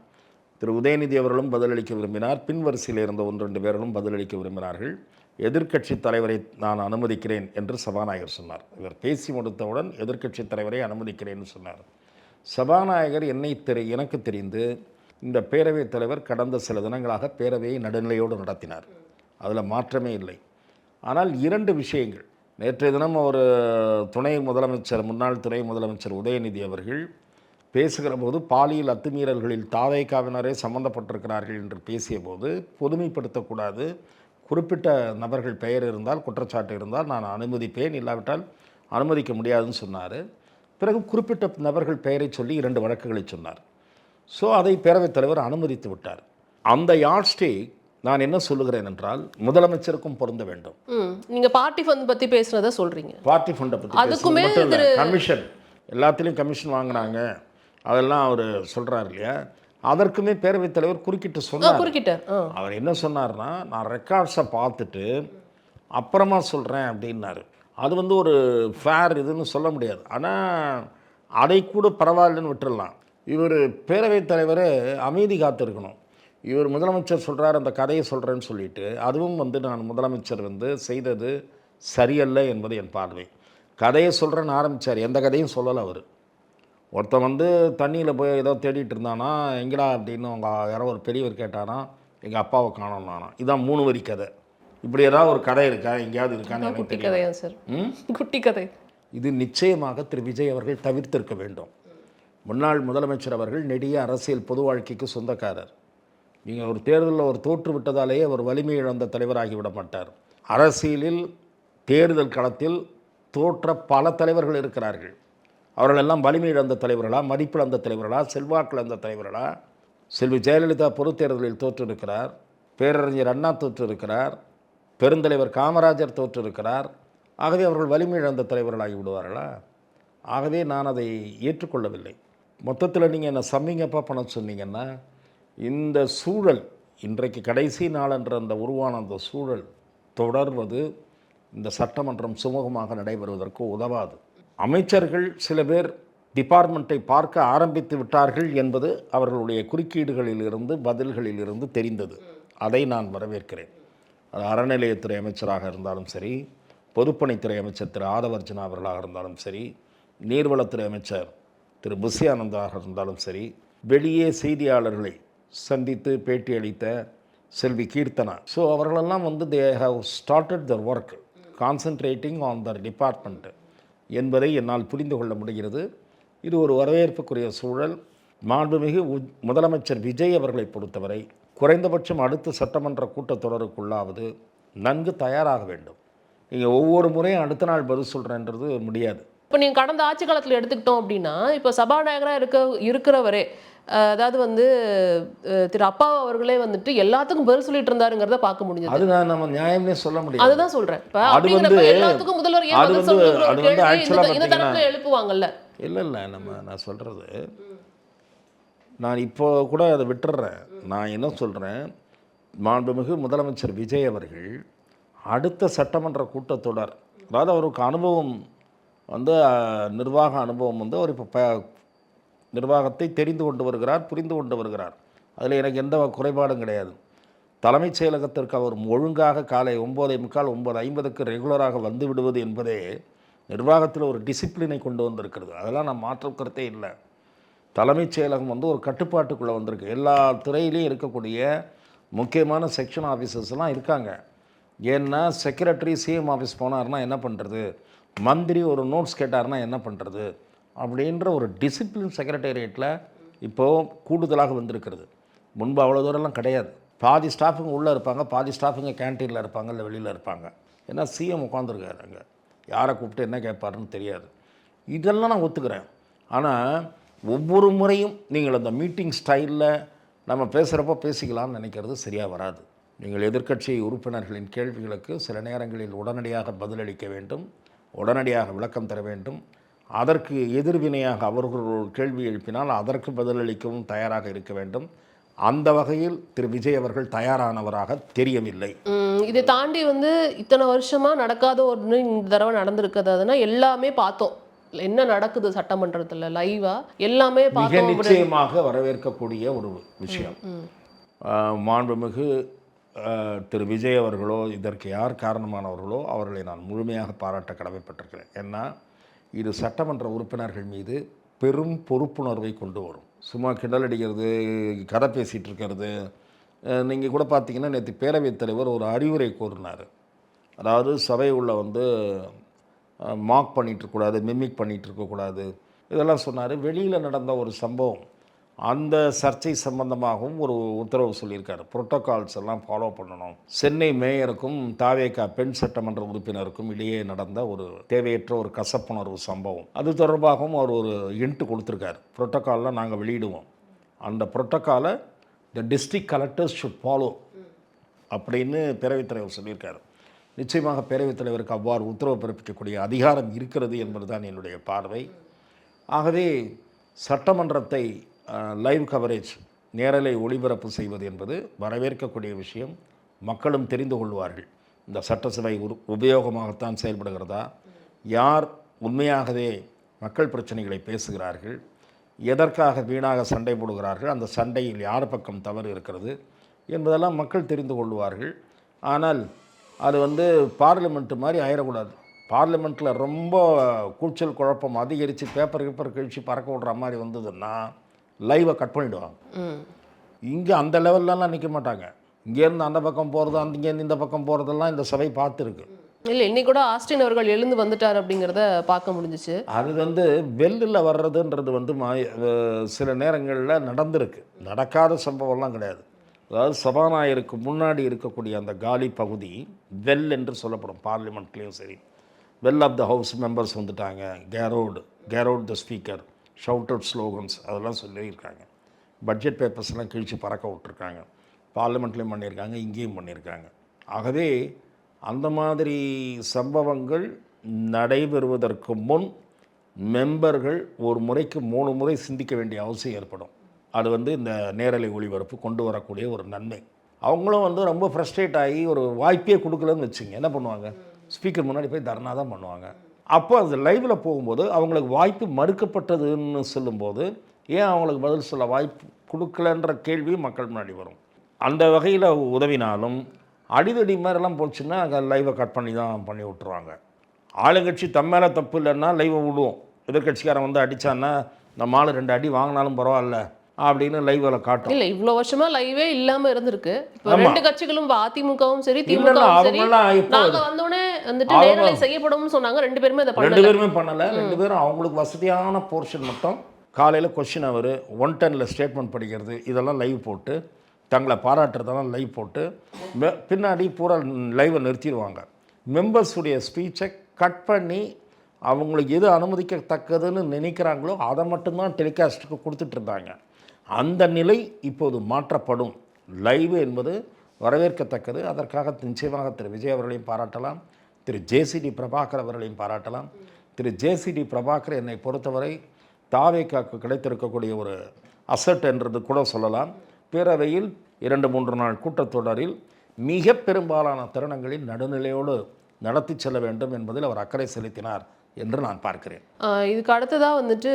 திரு உதயநிதி அவர்களும் பதிலளிக்க விரும்பினார். பின்வரிசையில் இருந்த 1-2 பேர்களும் பதிலளிக்க விரும்பினார்கள். எதிர்க்கட்சி தலைவரை நான் அனுமதிக்கிறேன் என்று சபாநாயகர் சொன்னார். இவர் பேசி முடித்தவுடன் எதிர்க்கட்சி தலைவரை அனுமதிக்கிறேன்னு சொன்னார். சபாநாயகர் எனக்கு தெரிந்து இந்த பேரவைத் தலைவர் கடந்த சில தினங்களாக பேரவையை நடுநிலையோடு நடத்தினார். அதில் மாற்றமே இல்லை. ஆனால் 2 விஷயங்கள். நேற்றைய தினம் ஒரு முன்னாள் துணை முதலமைச்சர் உதயநிதி அவர்கள் பேசுகிற போது பாலியல் அத்துமீறல்களில் தாவேகாவினரே சம்பந்தப்பட்டிருக்கிறார்கள் என்று பேசிய போது பொதுமைப்படுத்தக்கூடாது, குறிப்பிட்ட நபர்கள் பெயர் இருந்தால், குற்றச்சாட்டு இருந்தால் நான் அனுமதிப்பேன், இல்லாவிட்டால் அனுமதிக்க முடியாதுன்னு சொன்னார். பிறகு குறிப்பிட்ட நபர்கள் பெயரை சொல்லி 2 வழக்குகளை சொன்னார். ஸோ அதை பேரவைத் தலைவர் அனுமதித்து விட்டார். அந்த யார்ட்ஸ்டிக் நான் என்ன சொல்லுகிறேன் என்றால் முதலமைச்சருக்கும் பொருந்த வேண்டும். நீங்க பார்ட்டி ஃபண்ட் பத்தி பேசுறத சொல்றீங்க. பார்ட்டி ஃபண்டை பற்றி அதுக்குமே கமிஷன் எல்லாத்திலையும் கமிஷன் வாங்கினாங்க அதெல்லாம் அவர் சொல்கிறார் இல்லையா, அதற்குமே பேரவைத் தலைவர் குறுக்கிட்டு சொன்னார். அவர் என்ன சொன்னார்னா, நான் ரெக்கார்ட்ஸை பார்த்துட்டு அப்புறமா சொல்கிறேன் அப்படின்னாரு. அது ஒரு ஃபேர் இதுன்னு சொல்ல முடியாது. ஆனால் அதை கூட பரவாயில்லன்னு விட்டுடலாம். இவர் பேரவைத் தலைவரை அமைதி காத்திருக்கணும். இவர் முதலமைச்சர் சொல்கிறார், அந்த கதையை சொல்கிறேன்னு சொல்லிட்டு, அதுவும் நான் முதலமைச்சர் செய்தது சரியல்ல என்பது என் பார்வை. கதையை சொல்கிறேன்னு ஆரம்பித்தார், எந்த கதையும் சொல்லலை அவர். ஒருத்தன் தண்ணியில் போய் ஏதோ தேடிட்டு இருந்தானா, எங்கடா அப்படின்னு அவங்க யாரோ ஒரு பெரியவர் கேட்டானா, எங்கள் அப்பாவை காணோம்னானா. இதுதான் 3 வரி கதை. இப்படி ஏதாவது ஒரு கதை இருக்கா, எங்கேயாவது இருக்கான்னு எனக்கு தெரியும். குட்டி கதை இது நிச்சயமாக திரு விஜய் அவர்கள் தவிர்த்திருக்க வேண்டும். முன்னாள் முதலமைச்சர் அவர்கள் நெடிய அரசியல் பொது வாழ்க்கைக்கு சொந்தக்காரர். நீங்கள் ஒரு தேர்தலில் தோற்று விட்டதாலேயே அவர் வலிமை இழந்த தலைவராகிவிட மாட்டார். அரசியலில் தேர்தல் களத்தில் தோற்ற பல தலைவர்கள் இருக்கிறார்கள். அவர்களெல்லாம் வலிமை இழந்த தலைவர்களா, மதிப்பிழந்த தலைவர்களா, செல்வாக்கிழந்த தலைவர்களா? செல்வி ஜெயலலிதா பொது தேர்தலில் தோற்றிருக்கிறார், பேரறிஞர் அண்ணா தோற்றிருக்கிறார், பெருந்தலைவர் காமராஜர் தோற்றிருக்கிறார். ஆகவே அவர்கள் வலிமை இழந்த தலைவர்களாகி விடுவார்களா? ஆகவே நான் அதை ஏற்றுக்கொள்ளவில்லை. மொத்தத்தில் நீங்கள் என்ன சம்மிங்கப்பா பண்ண சொன்னீங்கன்னா, இந்த சூழல் இன்றைக்கு கடைசி நாள் என்ற அந்த உருவான அந்த சூழல் தொடர்வது இந்த சட்டமன்றம் சுமூகமாக நடைபெறுவதற்கு உதவாது. அமைச்சர்கள் சில பேர் டிபார்ட்மெண்ட்டை பார்க்க ஆரம்பித்து விட்டார்கள் என்பது அவர்களுடைய குறுக்கீடுகளிலிருந்து பதில்களிலிருந்து தெரிந்தது. அதை நான் வரவேற்கிறேன். அது அறநிலையத்துறை அமைச்சராக இருந்தாலும் சரி, பொதுப்பணித்துறை அமைச்சர் திரு ஆதவர்ஜனா அவர்களாக இருந்தாலும் சரி, நீர்வளத்துறை அமைச்சர் திரு புசி ஆனந்தாக இருந்தாலும் சரி, வெளியே செய்தியாளர்களை சந்தித்து பேட்டி அளித்த செல்வி கீர்த்தனா, ஸோ அவர்களெல்லாம் they have started their work concentrating on their department என்பதை என்னால் புரிந்து கொள்ள முடிகிறது. இது ஒரு வரவேற்புக்குரிய சூழல். மாண்புமிகு முதலமைச்சர் விஜய் அவர்களை பொறுத்தவரை குறைந்தபட்சம் அடுத்த சட்டமன்ற கூட்டத்தொடருக்குள்ளாவது நன்கு தயாராக வேண்டும். நீங்கள் ஒவ்வொரு முறையும் அடுத்த நாள் பதில் சொல்கிறேன்றது முடியாது. இப்போ நீங்கள் கடந்த ஆட்சி காலத்தில் எடுத்துக்கிட்டோம் அப்படின்னா, இப்போ சபாநாயகராக இருக்கிறவரே, அதாவது திரு அப்பா அவர்களே எல்லாத்துக்கும் பதில் சொல்லிட்டு இருந்தாருங்கிறத பார்க்க முடிஞ்சது. அது நம்ம நியாயமே சொல்ல முடியாது. அதுதான் சொல்றேன். எல்லாத்துக்கும் முதல்வர் எழுப்புவாங்கல்ல. இல்லை நான் சொல்றது, நான் இப்போ கூட அதை விட்டுறேன். நான் என்ன சொல்றேன், மாண்புமிகு முதலமைச்சர் விஜய் அவர்கள் அடுத்த சட்டமன்ற கூட்டத்தொடர், அதாவது அவருக்கு அனுபவம் நிர்வாக அனுபவம் அவர் இப்போ நிர்வாகத்தை தெரிந்து கொண்டு வருகிறார், புரிந்து கொண்டு வருகிறார். அதில் எனக்கு எந்த குறைபாடும் கிடையாது. தலைமைச் செயலகத்திற்கு அவர் ஒழுங்காக காலை 9:45 9:50 ரெகுலராக வந்து விடுவது என்பதே நிர்வாகத்தில் ஒரு டிசிப்ளினை கொண்டு வந்திருக்கிறது. அதெல்லாம் நான் மாற்று கருத்தே இல்லை. தலைமைச் செயலகம் ஒரு கட்டுப்பாட்டுக்குள்ளே வந்திருக்கு. எல்லா துறையிலையும் இருக்கக்கூடிய முக்கியமான செக்ஷன் ஆஃபீஸர்ஸ்லாம் இருக்காங்க. ஏன்னா செக்ரட்டரி சிஎம் ஆஃபீஸ் போனார்னா என்ன பண்ணுறது, மந்திரி ஒரு நோட்ஸ் கேட்டார்னா என்ன பண்ணுறது அப்படின்ற ஒரு டிசிப்ளின் செக்ரட்டேரியட்டில் இப்போது கூடுதலாக வந்திருக்கிறது. முன்பு அவ்வளோ தூரம்லாம் கிடையாது. பாதி ஸ்டாஃபுங்க உள்ளே இருப்பாங்க, பாதி ஸ்டாஃபுங்க கேன்டீனில் இருப்பாங்க, இல்லை வெளியில் இருப்பாங்க. ஏன்னா சிஎம் உட்காந்துருக்காரு அங்கே, யாரை கூப்பிட்டு என்ன கேட்பாருன்னு தெரியாது. இதெல்லாம் நான் ஒத்துக்கிறேன். ஆனால் ஒவ்வொரு முறையும் நீங்கள் அந்த மீட்டிங் ஸ்டைலில் நம்ம பேசுகிறப்போ பேசிக்கலாம்னு நினைக்கிறது சரியாக வராது. நீங்கள் எதிர்க்கட்சி உறுப்பினர்களின் கேள்விகளுக்கு சில நேரங்களில் உடனடியாக பதிலளிக்க வேண்டும், உடனடியாக விளக்கம் தர வேண்டும். அதற்கு எதிர்வினையாக அவர்கள் கேள்வி எழுப்பினால் அதற்கு பதிலளிக்கவும் தயாராக இருக்க வேண்டும். அந்த வகையில் திரு விஜய் அவர்கள் தயாரானவராக தெரியவில்லை. இதை தாண்டி இத்தனை வருஷமாக நடக்காத ஒன்று இந்த தடவை நடந்திருக்குதுன்னா எல்லாமே பார்த்தோம். என்ன நடக்குது சட்டமன்றத்துல லைவா எல்லாமே மிக பார்த்தோம் அப்படி- நிச்சயமாக வரவேற்கக்கூடிய ஒரு விஷயம். மாண்புமிகு திரு விஜய் அவர்களோ இதற்கு யார் காரணமானவர்களோ அவர்களை நான் முழுமையாக பாராட்ட கடமைப்பட்டிருக்கிறேன். ஏன்னா இது சட்டமன்ற உறுப்பினர்கள் மீது பெரும் பொறுப்புணர்வை கொண்டு வரும். சும்மா கிண்டல் அடிக்கிறது, கதை பேசிகிட்டு இருக்கிறது. நீங்கள் கூட பார்த்தீங்கன்னா நேற்று பேரவைத் தலைவர் ஒரு அறிவுரை கூறினார். அதாவது சபை உள்ள வந்து மார்க் பண்ணிகிட்ருக்கூடாது, மிமிக் பண்ணிகிட்டு இருக்கக்கூடாது, இதெல்லாம் சொன்னார். வெளியில் நடந்த ஒரு சம்பவம், அந்த சர்ச்சை சம்பந்தமாகவும் ஒரு உத்தரவு சொல்லியிருக்காரு. புரோட்டோகால்ஸ் எல்லாம் ஃபாலோ பண்ணணும். சென்னை மேயருக்கும் தாவேகா பெண் சட்டமன்ற உறுப்பினருக்கும் இடையே நடந்த ஒரு தேவையற்ற ஒரு கசப்புணர்வு சம்பவம், அது தொடர்பாகவும் அவர் ஒரு இன்ட்டு கொடுத்துருக்காரு. புரோட்டோகால்லாம் நாங்கள் வெளியிடுவோம், அந்த புரோட்டோகாலை the district collectors should follow அப்படின்னு பேரவைத் தலைவர் சொல்லியிருக்காரு. நிச்சயமாக பேரவைத் தலைவருக்கு அவ்வாறு உத்தரவு பிறப்பிக்கக்கூடிய அதிகாரம் இருக்கிறது என்பது தான் என்னுடைய பார்வை. ஆகவே சட்டமன்றத்தை லைவ் கவரேஜ், நேரலை ஒளிபரப்பு செய்வது என்பது வரவேற்கக்கூடிய விஷயம். மக்களும் தெரிந்து கொள்வார்கள் இந்த சட்டசபை உபயோகமாகத்தான் செயல்படுகிறதா, யார் உண்மையாகவே மக்கள் பிரச்சனைகளை பேசுகிறார்கள், எதற்காக வீணாக சண்டை போடுகிறார்கள், அந்த சண்டையில் யார் பக்கம் தவறு இருக்கிறது என்பதெல்லாம் மக்கள் தெரிந்து கொள்வார்கள். ஆனால் அது வந்து பார்லிமெண்ட்டு மாதிரி ஆயிடக்கூடாது. பார்லிமெண்ட்டில் ரொம்ப கூச்சல் குழப்பம் அதிகரித்து பேப்பர் கழித்து பறக்க விடுற மாதிரி வந்ததுன்னா லைவை கட் பண்ணிவிடுவாங்க. இங்கே அந்த லெவல்லலாம் நிற்க மாட்டாங்க. இங்கேருந்து அந்த பக்கம் போகிறது, இங்கேருந்து இந்த பக்கம் போகிறதெல்லாம் இந்த சபை பார்த்துருக்கு. இல்லை, இன்னைக்கு கூட ஆஸ்டின் அவர்கள் எழுந்து வந்துட்டார் அப்படிங்கிறத பார்க்க முடிஞ்சிச்சு. அது வந்து வெல்லில் வர்றதுன்றது வந்து சில நேரங்களில் நடந்திருக்கு. நடக்காத சம்பவம்லாம் கிடையாது. அதாவது சபாநாயகருக்கு முன்னாடி இருக்கக்கூடிய அந்த காலி பகுதி வெல் என்று சொல்லப்படும். பார்லிமெண்ட்லேயும் சரி, well of the house members வந்துட்டாங்க, gheraoed the speaker, shouted slogans அதெல்லாம் சொல்லியிருக்காங்க. பட்ஜெட் பேப்பர்ஸ்லாம் கிழிச்சு பறக்க விட்டுருக்காங்க. பார்லிமெண்ட்லேயும் பண்ணியிருக்காங்க, இங்கேயும் பண்ணியிருக்காங்க. ஆகவே அந்த மாதிரி சம்பவங்கள் நடைபெறுவதற்கு முன் மெம்பர்கள் ஒரு முறைக்கு 3 முறை சிந்திக்க வேண்டிய அவசியம் ஏற்படும். அது வந்து இந்த நேரலை ஒளிபரப்பு கொண்டு வரக்கூடிய ஒரு நன்மை. அவங்களும் வந்து ரொம்ப ஃப்ரஸ்ட்ரேட் ஆகி ஒரு வாய்ப்பே கொடுக்கலன்னு வச்சுங்க, என்ன பண்ணுவாங்க, ஸ்பீக்கர் முன்னாடி போய் தர்ணா தான் பண்ணுவாங்க. அப்போ அது லைவில் போகும்போது அவங்களுக்கு வாய்ப்பு மறுக்கப்பட்டதுன்னு சொல்லும்போது ஏன் அவங்களுக்கு பதில் சொல்ல வாய்ப்பு கொடுக்கலன்ற கேள்வி மக்கள் முன்னாடி வரும். அந்த வகையில் உதவினாலும் அடிதடி மாதிரிலாம் போச்சுன்னா அங்கே லைவை கட் பண்ணி தான் பண்ணி விட்டுருவாங்க. ஆளுங்கட்சி மேலே தப்பு இல்லைன்னா லைவை விடுவோம். எதிர்கட்சிக்காரன் வந்து அடித்தான்னா நம்ம ஆள் 2 அடி வாங்கினாலும் பரவாயில்ல அப்படின்னு லைவில் காட்டும். இல்லை, இவ்வளோ வருஷமா லைவே இல்லாமல் இருந்திருக்கு. இப்போ 2 கட்சிகளும் அதிமுகவும் சரி திமுகவும் சரி நாங்கள் வந்தோடனே வந்துட்டு நேரலை செய்யப்படும்னு சொன்னாங்க. 2 பேருமே அதை 2 பேருமே பண்ணலை. 2 பேரும் அவங்களுக்கு வசதியான போர்ஷன் மட்டும் காலையில் கொஸ்டின் அவர் 110 ஸ்டேட்மெண்ட் படிக்கிறது இதெல்லாம் லைவ் போட்டு, தங்களை பாராட்டுறதெல்லாம் லைவ் போட்டு பின்னாடி பூரா லைவை நிறுத்திடுவாங்க. மெம்பர்ஸுடைய ஸ்பீச்சை கட் பண்ணி அவங்களுக்கு எது அனுமதிக்கத்தக்கதுன்னு நினைக்கிறாங்களோ அதை மட்டும்தான் டெலிகாஸ்ட்டுக்கு கொடுத்துட்ருந்தாங்க. அந்த நிலை இப்போது மாற்றப்படும். லைவ் என்பது வரவேற்கத்தக்கது. அதற்காக நிச்சயமாக திரு விஜய் அவர்களையும் பாராட்டலாம், திரு ஜேசிடி பிரபாகர் அவர்களையும் பாராட்டலாம். திரு ஜேசிடி பிரபாகர் என்னை பொறுத்தவரை தாவேக்காக்கு கிடைத்திருக்கக்கூடிய ஒரு அசட் என்றது கூட சொல்லலாம். பேரவையில் 2-3 நாள் கூட்டத்தொடரில் மிக பெரும்பாலான தருணங்களில் நடுநிலையோடு நடத்தி செல்ல வேண்டும் என்பதில் அவர் அக்கறை செலுத்தினார் என்று நான் பார்க்கிறேன். இதுக்கு அடுத்ததாக வந்துட்டு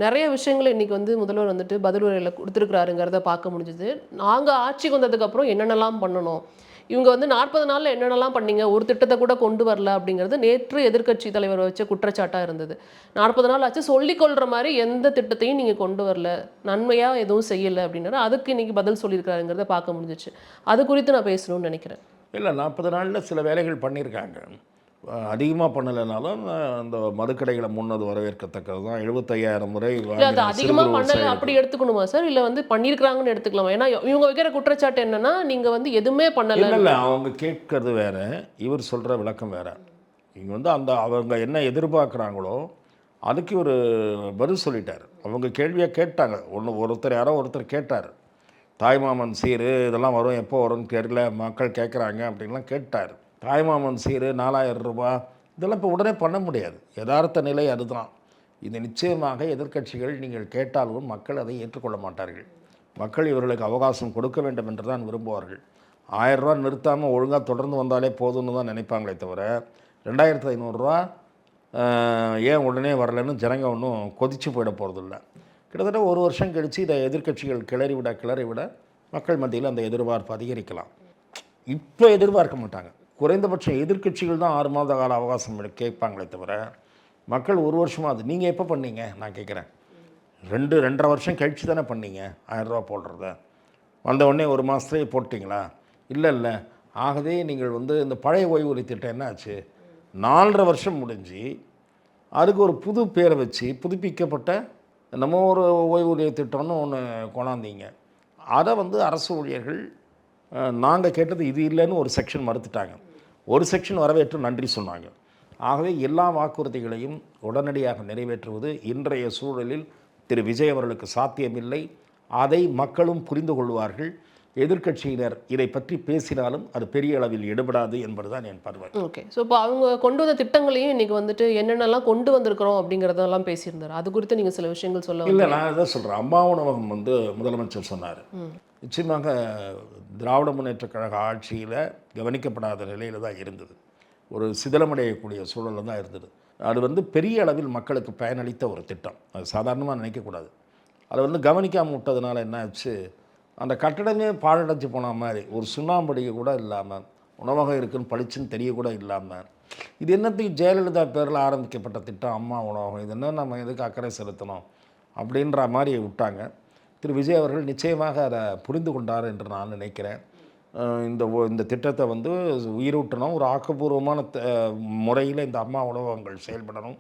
நிறைய விஷயங்கள் இன்றைக்கி வந்து முதல்வர் வந்துட்டு பதில் உரையில் கொடுத்துருக்குறாருங்கிறத பார்க்க முடிஞ்சுது. நாங்கள் ஆட்சிக்கு வந்ததுக்கப்புறம் என்னென்னலாம் பண்ணணும், இவங்க வந்து 40 நாளில் என்னென்னலாம் பண்ணீங்க, ஒரு திட்டத்தை கூட கொண்டு வரல அப்படிங்கிறது நேற்று எதிர்க்கட்சி தலைவர் வச்ச குற்றச்சாட்டாக இருந்தது. 40 நாள் ஆச்சு, சொல்லிக்கொள்கிற மாதிரி எந்த திட்டத்தையும் நீங்கள் கொண்டு வரல, நன்மையாக எதுவும் செய்யலை அப்படின்னாரு. அதுக்கு இன்றைக்கி பதில் சொல்லியிருக்காருங்கிறத பார்க்க முடிஞ்சிச்சு. அது குறித்து நான் பேசணும்னு நினைக்கிறேன். இல்லை, 40 நாளில் சில வேலைகள் பண்ணியிருக்காங்க. அதிகமாக பண்ணலைனாலும் அந்த மதுக்கடைகளை முன்னது வரவேற்கத்தக்கது தான். 75,000 முறை அது அதிகமாக பண்ணலை அப்படி எடுத்துக்கணுமா சார், இல்லை வந்து பண்ணியிருக்கிறாங்கன்னு எடுத்துக்கலாமா? ஏன்னா இவங்க வைக்கிற குற்றச்சாட்டு என்னன்னா நீங்கள் வந்து எதுவுமே பண்ணலை. இல்லை, அவங்க கேட்கறது வேற, இவர் சொல்கிற விளக்கம் வேற. இங்கே வந்து அந்த அவங்க என்ன எதிர்பார்க்குறாங்களோ அதுக்கு ஒரு பதில் சொல்லிட்டார். அவங்க கேள்வியை கேட்டாங்க. ஒருத்தர் கேட்டார், தாய்மாமன் சீர் இதெல்லாம் வரும், எப்போ வரும்னு தெரியல, மக்கள் கேட்குறாங்க அப்படின்லாம் கேட்டார். தாய்மாமன் சீர் 4,000 ரூபாய் இதெல்லாம் இப்போ உடனே பண்ண முடியாது. யதார்த்த நிலை அதுதான். இது நிச்சயமாக எதிர்க்கட்சிகள் நீங்கள் கேட்டாலும் மக்கள் அதை ஏற்றுக்கொள்ள மாட்டார்கள். மக்கள் இவர்களுக்கு அவகாசம் கொடுக்க வேண்டும் என்று தான் விரும்புவார்கள். 1000 ரூபா நிறுத்தாமல் ஒழுங்காக தொடர்ந்து வந்தாலே போதும்னு தான் நினைப்பாங்களே தவிர 2,500 ரூபா ஏன் உடனே வரலன்னு ஜனங்க ஒன்றும் கொதித்து போயிட போகிறதில்ல. கிட்டத்தட்ட ஒரு வருஷம் கழித்து இதை எதிர்க்கட்சிகள் கிளறி விட மக்கள் மத்தியில் அந்த எதிர்பார்ப்பு அதிகரிக்கலாம். இப்போ எதிர்பார்க்க மாட்டாங்க. குறைந்தபட்சம் எதிர்க்கட்சிகள் தான் 6 மாத கால அவகாசம் கேட்பாங்களே தவிர மக்கள் ஒரு வருஷமாக அது நீங்கள் எப்போ பண்ணீங்க நான் கேட்குறேன். 2-2.5 வருஷம் கழித்து தானே பண்ணீங்க 1000 ரூபா போடுறத. வந்த உடனே ஒரு மாதத்துலேயே போட்டிங்களா? இல்லை. ஆகவே நீங்கள் இந்த பழைய ஓய்வூதிய திட்டம் என்ன ஆச்சு? 4.5 வருஷம் முடிஞ்சு அதுக்கு ஒரு புது பேரை வச்சு புதுப்பிக்கப்பட்ட நம்ம ஒரு ஓய்வூதிய திட்டம்னு ஒன்று கொண்டாந்தீங்க. அதை அரசு ஊழியர்கள் நாங்கள் கேட்டது இது இல்லைன்னு ஒரு செக்ஷன் மறுத்துட்டாங்க, ஒரு செக்ஷன் வரவேற்று நன்றி சொன்னாங்க. ஆகவே எல்லா வாக்குறுதிகளையும் உடனடியாக நிறைவேற்றுவது இன்றைய சூழலில் திரு விஜய் அவர்களுக்கு சாத்தியமில்லை. அதை மக்களும் புரிந்து கொள்வார்கள். எதிர்க்கட்சியினர் இதை பற்றி பேசினாலும் அது பெரிய அளவில் எடுபடாது என்பதுதான் என் பார்வை. ஓகே. ஸோ இப்போ அவங்க கொண்டு வந்த திட்டங்களையும் இன்றைக்கி என்னென்னலாம் கொண்டு வந்திருக்கிறோம் அப்படிங்கிறதெல்லாம் பேசியிருந்தார். அது குறித்து நீங்கள் சில விஷயங்கள் சொல்ல இல்லை, நான் இதான் சொல்கிறேன். அம்மா உணவகம் முதலமைச்சர் சொன்னார். நிச்சயமாக திராவிட முன்னேற்ற கழக ஆட்சியில் கவனிக்கப்படாத நிலையில் தான் இருந்தது. ஒரு சிதிலமடையக்கூடிய சூழலில் தான் இருந்தது. அது பெரிய அளவில் மக்களுக்கு பயனளித்த ஒரு திட்டம். அது சாதாரணமாக நினைக்கக்கூடாது. அதை கவனிக்காமல் விட்டதுனால என்ன ஆச்சு, அந்த கட்டடமே பாழடைஞ்சு போன மாதிரி ஒரு சுண்ணாம்படிகை கூட இல்லாமல், உணவகம் இருக்குன்னு பளிச்சுன்னு தெரியக்கூட இல்லாமல், இது என்னத்துக்கு ஜெயலலிதா பேரில் ஆரம்பிக்கப்பட்ட திட்டம் அம்மா உணவகம், இது என்ன நம்ம எதுக்கு அக்கறை செலுத்தணும் அப்படின்ற மாதிரி விட்டாங்க. திரு விஜய் அவர்கள் நிச்சயமாக அதை புரிந்து கொண்டார் என்று நான் நினைக்கிறேன். இந்த திட்டத்தை உயிரூட்டணும், ஒரு ஆக்கப்பூர்வமான முறையில் இந்த அம்மா உணவகங்கள் செயல்படணும்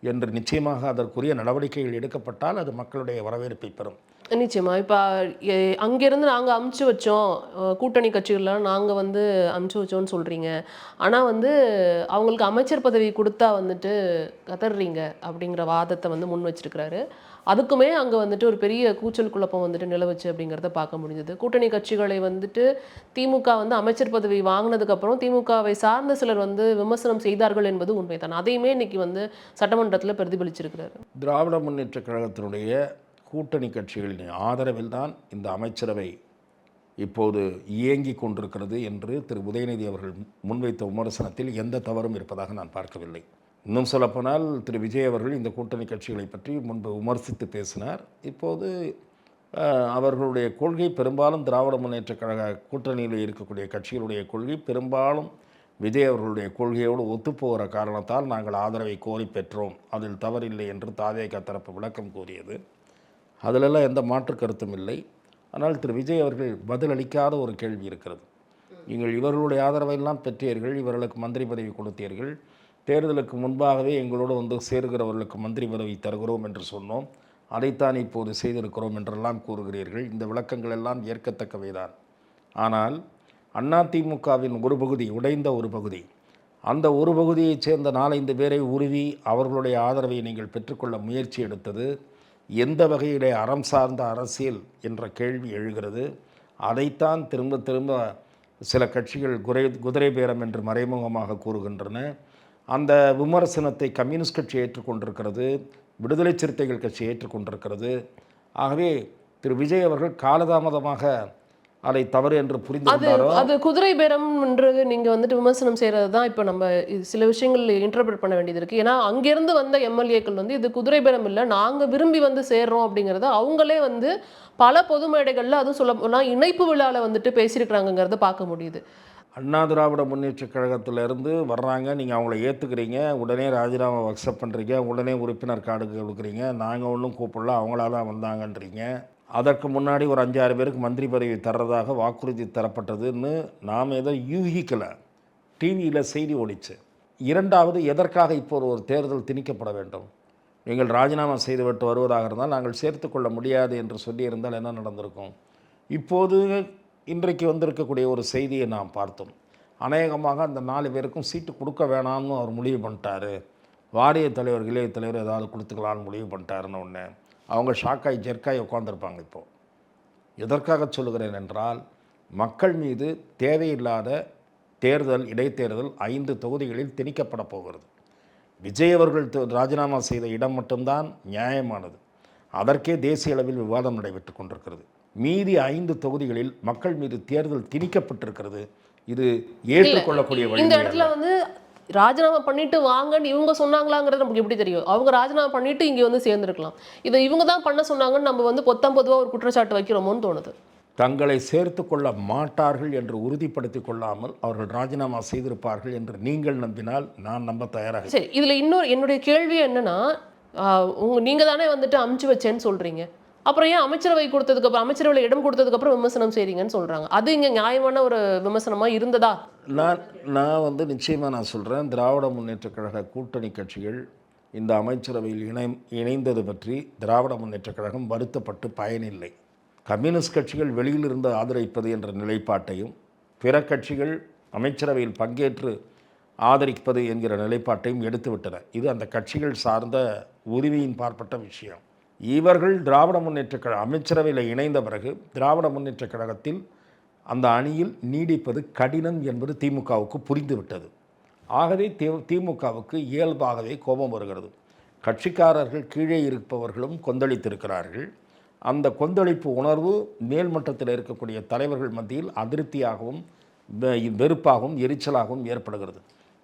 என்று நிச்சயமாக அதற்குரிய நடவடிக்கைகள் எடுக்கப்பட்டால் அது மக்களுடைய வரவேற்பை பெறும். நிச்சயமா. இப்போ அங்கேருந்து நாங்கள் அமுச்சு வச்சோம், கூட்டணி கட்சிகள்லாம் நாங்கள் அமுச்சு வச்சோன்னு சொல்கிறீங்க. ஆனால் அவங்களுக்கு அமைச்சர் பதவி கொடுத்தா கதறீங்க அப்படிங்கிற வாதத்தை முன் வச்சிருக்கிறாரு. அதுக்குமே அங்கே ஒரு பெரிய கூச்சல் குழப்பம் நிலவுச்சு அப்படிங்கிறத பார்க்க முடிஞ்சது. கூட்டணி கட்சிகளை திமுக அமைச்சர் பதவி வாங்கினதுக்கப்புறம் திமுகவை சார்ந்த சிலர் விமர்சனம் செய்தார்கள் என்பது உண்மைதான். அதையுமே இன்னைக்கு சட்டமன்றத்தில் பிரதிபலிச்சிருக்கிறாரு. திராவிட முன்னேற்ற கழகத்தினுடைய கூட்டணி கட்சிகளின் ஆதரவில் தான் இந்த அமைச்சரவை இப்போது இயங்கி கொண்டிருக்கிறது என்று திரு உதயநிதி அவர்கள் முன்வைத்த விமர்சனத்தில் எந்த தவறும் இருப்பதாக நான் பார்க்கவில்லை. இன்னும் சொல்லப்போனால் திரு விஜய் அவர்கள் இந்த கூட்டணி கட்சிகளை பற்றி முன்பு விமர்சித்து பேசினார். இப்போது அவர்களுடைய கொள்கை பெரும்பாலும் திராவிட முன்னேற்ற கழக கூட்டணியில் இருக்கக்கூடிய கட்சிகளுடைய கொள்கை பெரும்பாலும் விஜய் அவர்களுடைய கொள்கையோடு ஒத்துப்போகிற காரணத்தால் நாங்கள் ஆதரவை கோரி பெற்றோம், அதில் தவறில்லை என்று தாவேகா தரப்பு விளக்கம் கூறியது. அதிலெல்லாம் எந்த மாற்று கருத்தும் இல்லை. ஆனால் திரு விஜய் அவர்கள் பதிலளிக்காத ஒரு கேள்வி இருக்கிறது. நீங்கள் இவர்களுடைய ஆதரவையெல்லாம் பெற்றீர்கள், இவர்களுக்கு மந்திரி பதவி கொடுத்தீர்கள், தேர்தலுக்கு முன்பாகவே எங்களோடு சேர்கிறவர்களுக்கு மந்திரி பதவி தருகிறோம் என்று சொன்னோம், அதைத்தான் இப்போது செய்திருக்கிறோம் என்றெல்லாம் கூறுகிறீர்கள். இந்த விளக்கங்கள் எல்லாம் ஏற்கத்தக்கவைதான். ஆனால் அதிமுகவின் ஒரு பகுதி, உடைந்த ஒரு பகுதி, அந்த ஒரு பகுதியைச் சேர்ந்த 4-5 பேரை உருவி அவர்களுடைய ஆதரவை நீங்கள் பெற்றுக்கொள்ள முயற்சி எடுத்தது எந்த வகையிலே அறம் சார்ந்த அரசியல் என்ற கேள்வி எழுகிறது. அதைத்தான் திரும்ப சில கட்சிகள் குதிரை பேரம் என்று மறைமுகமாக கூறுகின்றன. அந்த விமர்சனத்தை கம்யூனிஸ்ட் கட்சி ஏற்றுக்கொண்டிருக்கிறது, விடுதலை சிறுத்தைகள் கட்சி ஏற்றுக்கொண்டிருக்கிறது. ஆகவே திரு விஜய் அவர்கள் காலதாமதமாக அதை தவறு என்று புரிந்து கொண்டாரோ. அது குதிரை பேரம் என்று நீங்கள் விமர்சனம் செய்கிறது தான் இப்போ நம்ம சில விஷயங்கள் இன்டர்பிரட் பண்ண வேண்டியது இருக்குது. ஏன்னா அங்கேருந்து வந்த எம்எல்ஏக்கள் இது குதிரை பேரம் இல்லை, நாங்கள் விரும்பி சேர்றோம் அப்படிங்கிறத அவங்களே பல பொது மேடைகளில் அதுவும் சொல்லலாம் இணைப்பு விழாவில் பேசியிருக்கிறாங்கிறத பார்க்க முடியுது. அண்ணா திராவிட முன்னேற்ற கழகத்திலேருந்து வர்றாங்க, நீங்கள் அவங்கள ஏற்றுக்கிறீங்க, உடனே ராஜினாமா அக்செப்ட் பண்ணுறீங்க, உடனே உறுப்பினர் கார்டு கொடுக்குறீங்க, நாங்கள் ஒன்றும் கூப்பிடல அவங்களா தான் வந்தாங்கன்றீங்க. அதற்கு முன்னாடி ஒரு 5-6 பேருக்கு மந்திரி பதவி தர்றதாக வாக்குறுதி தரப்பட்டதுன்னு நாம் ஏதோ யூகிக்கலை, டிவியில் செய்தி ஓடிச்சு. இரண்டாவது, எதற்காக இப்போது ஒரு தேர்தல் திணிக்கப்பட வேண்டும்? நீங்கள் ராஜினாமா செய்துவிட்டு வருவதாக இருந்தால் நாங்கள் சேர்த்து கொள்ள முடியாது என்று சொல்லியிருந்தால் என்ன நடந்திருக்கும்? இப்போது இன்றைக்கு வந்திருக்கக்கூடிய ஒரு செய்தியை நாம் பார்த்தோம். அநேகமாக அந்த 4 பேருக்கும் சீட்டு கொடுக்க வேணாம்னு அவர் முடிவு பண்ணிட்டாரு. வாரிய தலைவர் இளைய தலைவர் ஏதாவது கொடுத்துக்கலான்னு முடிவு பண்ணிட்டாருன்னு ஒன்று அவங்க ஷாக்காய் ஜெர்க்காய் உட்காந்துருப்பாங்க. இப்போது எதற்காக சொல்லுகிறேன் என்றால், மக்கள் மீது தேவையில்லாத இடைத்தேர்தல் 5 தொகுதிகளில் திணிக்கப்பட போகிறது. விஜய் அவர்கள் ராஜினாமா செய்த இடம் மட்டும்தான் நியாயமானது. அதற்கே தேசிய அளவில் விவாதம் நடைபெற்று கொண்டிருக்கிறது. மீதி 5 தொகுதிகளில் மக்கள் மீது தேர்தல் திணிக்கப்பட்டிருக்கிறது. இது ஏற்றுக்கொள்ளக்கூடிய வழி. இந்த இடத்துல ராஜினாமா பண்ணிட்டு வாங்கன்னு இவங்க சொன்னாங்களாங்கிறது நமக்கு எப்படி தெரியும்? அவங்க ராஜினாமா பண்ணிட்டு இங்கே வந்து சேர்ந்துருக்கலாம். இதை இவங்க தான் பண்ண சொன்னாங்கன்னு நம்ம வந்து பொதுவாக ஒரு குற்றச்சாட்டு வைக்கிறோமோன்னு தோணுது. தங்களை சேர்த்து கொள்ள மாட்டார்கள் என்று உறுதிப்படுத்திக் கொள்ளாமல் அவர்கள் ராஜினாமா செய்திருப்பார்கள் என்று நீங்கள் நம்பினால் நான் நம்ப தயாராக. சரி, இதில் இன்னொரு என்னுடைய கேள்வி என்னன்னா, நீங்கள் தானே வந்துட்டு அமுச்சு வச்சேன்னு சொல்கிறீங்க, அப்புறம் ஏன் அமைச்சரவை கொடுத்ததுக்கப்புறம் அமைச்சரவையில் இடம் கொடுத்ததுக்கப்புறம் விமர்சனம் செய்கிறீங்கன்னு சொல்கிறாங்க? அது இங்கே நியாயமான ஒரு விமர்சனமாக இருந்ததா? நான் வந்து நிச்சயமாக நான் சொல்கிறேன், திராவிட முன்னேற்றக் கழக கூட்டணி கட்சிகள் இந்த அமைச்சரவையில் இணைந்தது பற்றி திராவிட முன்னேற்றக் கழகம் வருத்தப்பட்டு பயனில்லை. கம்யூனிஸ்ட் கட்சிகள் வெளியில் இருந்து ஆதரிப்பது என்ற நிலைப்பாட்டையும் பிற கட்சிகள் அமைச்சரவையில் பங்கேற்று ஆதரிப்பது என்கிற நிலைப்பாட்டையும் எடுத்துவிட்டன. இது அந்த கட்சிகள் சார்ந்த உரிமையின் பார்ப்பட்ட விஷயம். இவர்கள் திராவிட முன்னேற்றக் கழக அமைச்சரவையில் இணைந்த பிறகு திராவிட முன்னேற்றக் கழகத்தில் அந்த அணியில் நீடிப்பது கடினம் என்பது திமுகவுக்கு புரிந்துவிட்டது. ஆகவே திமுகவுக்கு இயல்பாகவே கோபம் வருகிறது. கட்சிக்காரர்கள் கீழே இருப்பவர்களும் கொந்தளித்திருக்கிறார்கள். அந்த கொந்தளிப்பு உணர்வு மேல்மட்டத்தில் இருக்கக்கூடிய தலைவர்கள் மத்தியில் அதிருப்தியாகவும் வெறுப்பாகவும் எரிச்சலாகவும் ஏற்படுகிறது.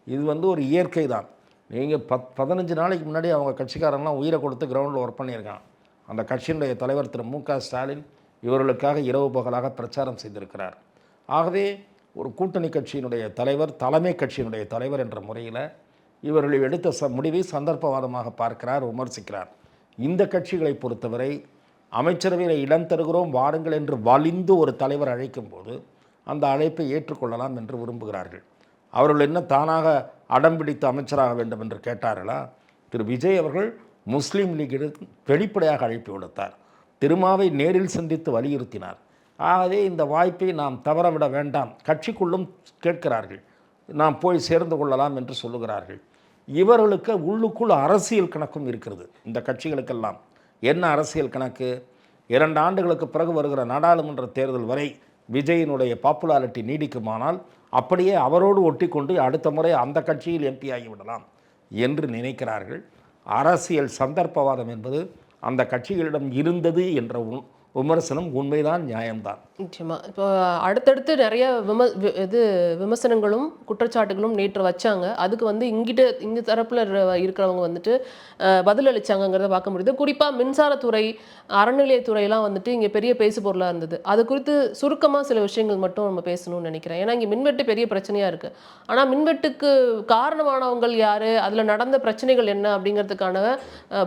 இது வந்து ஒரு இயற்கை தான். நீங்கள் 15 நாளைக்கு முன்னாடி அவங்க கட்சிக்காரங்களாம் உயிரை கொடுத்து கிரவுண்டில் ஒர்க் பண்ணியிருக்கான். அந்த கட்சியினுடைய தலைவர் திரு மு.க. ஸ்டாலின் இவர்களுக்காக இரவு பகலாக பிரச்சாரம் செய்திருக்கிறார். ஆகவே ஒரு கூட்டணி கட்சியினுடைய தலைவர், தலைமை கட்சியினுடைய தலைவர் என்ற முறையில் இவர்கள் எடுத்த முடிவை சந்தர்ப்பவாதமாக பார்க்கிறார், விமர்சிக்கிறார். இந்த கட்சிகளை பொறுத்தவரை அமைச்சரவையில் இடம் தருகிறோம் வாருங்கள் என்று வலிந்து ஒரு தலைவர் அழைக்கும் போது அந்த அழைப்பை ஏற்றுக்கொள்ளலாம் என்று விரும்புகிறார்கள். அவர்கள் என்ன தானாக அடம்பிடித்து அமைச்சராக வேண்டும் என்று கேட்டார்களா? திரு விஜய் அவர்கள் முஸ்லீம் லீக்கிற்கு வெளிப்படையாக அழைப்பு விடுத்தார். திருமாவை நேரில் சந்தித்து வலியுறுத்தினார். ஆகவே இந்த வாய்ப்பை நாம் தவறவிட வேண்டாம். கட்சிக்குள்ளும் கேட்கிறார்கள், நாம் போய் சேர்ந்து கொள்ளலாம் என்று சொல்லுகிறார்கள். இவர்களுக்கு உள்ளுக்குள் அரசியல் கணக்கும் இருக்கிறது. இந்த கட்சிகளுக்கெல்லாம் என்ன அரசியல் கணக்கு? 2 ஆண்டுகளுக்கு பிறகு வருகிற நாடாளுமன்ற தேர்தல் வரை விஜயினுடைய பாப்புலாரிட்டி நீடிக்குமானால் அப்படியே அவரோடு ஒட்டி கொண்டு அடுத்த முறை அந்த கட்சியில் எம்பி ஆகிவிடலாம் என்று நினைக்கிறார்கள். அரசியல் சந்தர்ப்பவாதம் என்பது அந்த கட்சிகளிடம் இருந்தது என்ற விமர்சனம் உண்மைதான், நியாயம்தான். நிச்சயமா. இப்போ அடுத்தடுத்து நிறைய விமர்சனங்களும் குற்றச்சாட்டுகளும் நேற்று வச்சாங்க. அதுக்கு வந்து இங்கே தரப்பில் இருக்கிறவங்க வந்துட்டு பதில் அளித்தாங்கங்கிறத பார்க்க முடியுது. குறிப்பாக மின்சாரத்துறை, அறநிலையத்துறையெல்லாம் வந்துட்டு இங்கே பெரிய பேசு பொருளாக இருந்தது. அது குறித்து சுருக்கமாக சில விஷயங்கள் மட்டும் நம்ம பேசணும்னு நினைக்கிறேன். ஏன்னா இங்கே மின்வெட்டு பெரிய பிரச்சனையாக இருக்குது. ஆனால் மின்வெட்டுக்கு காரணமானவங்க யார், அதில் நடந்த பிரச்சனைகள் என்ன அப்படிங்கிறதுக்கான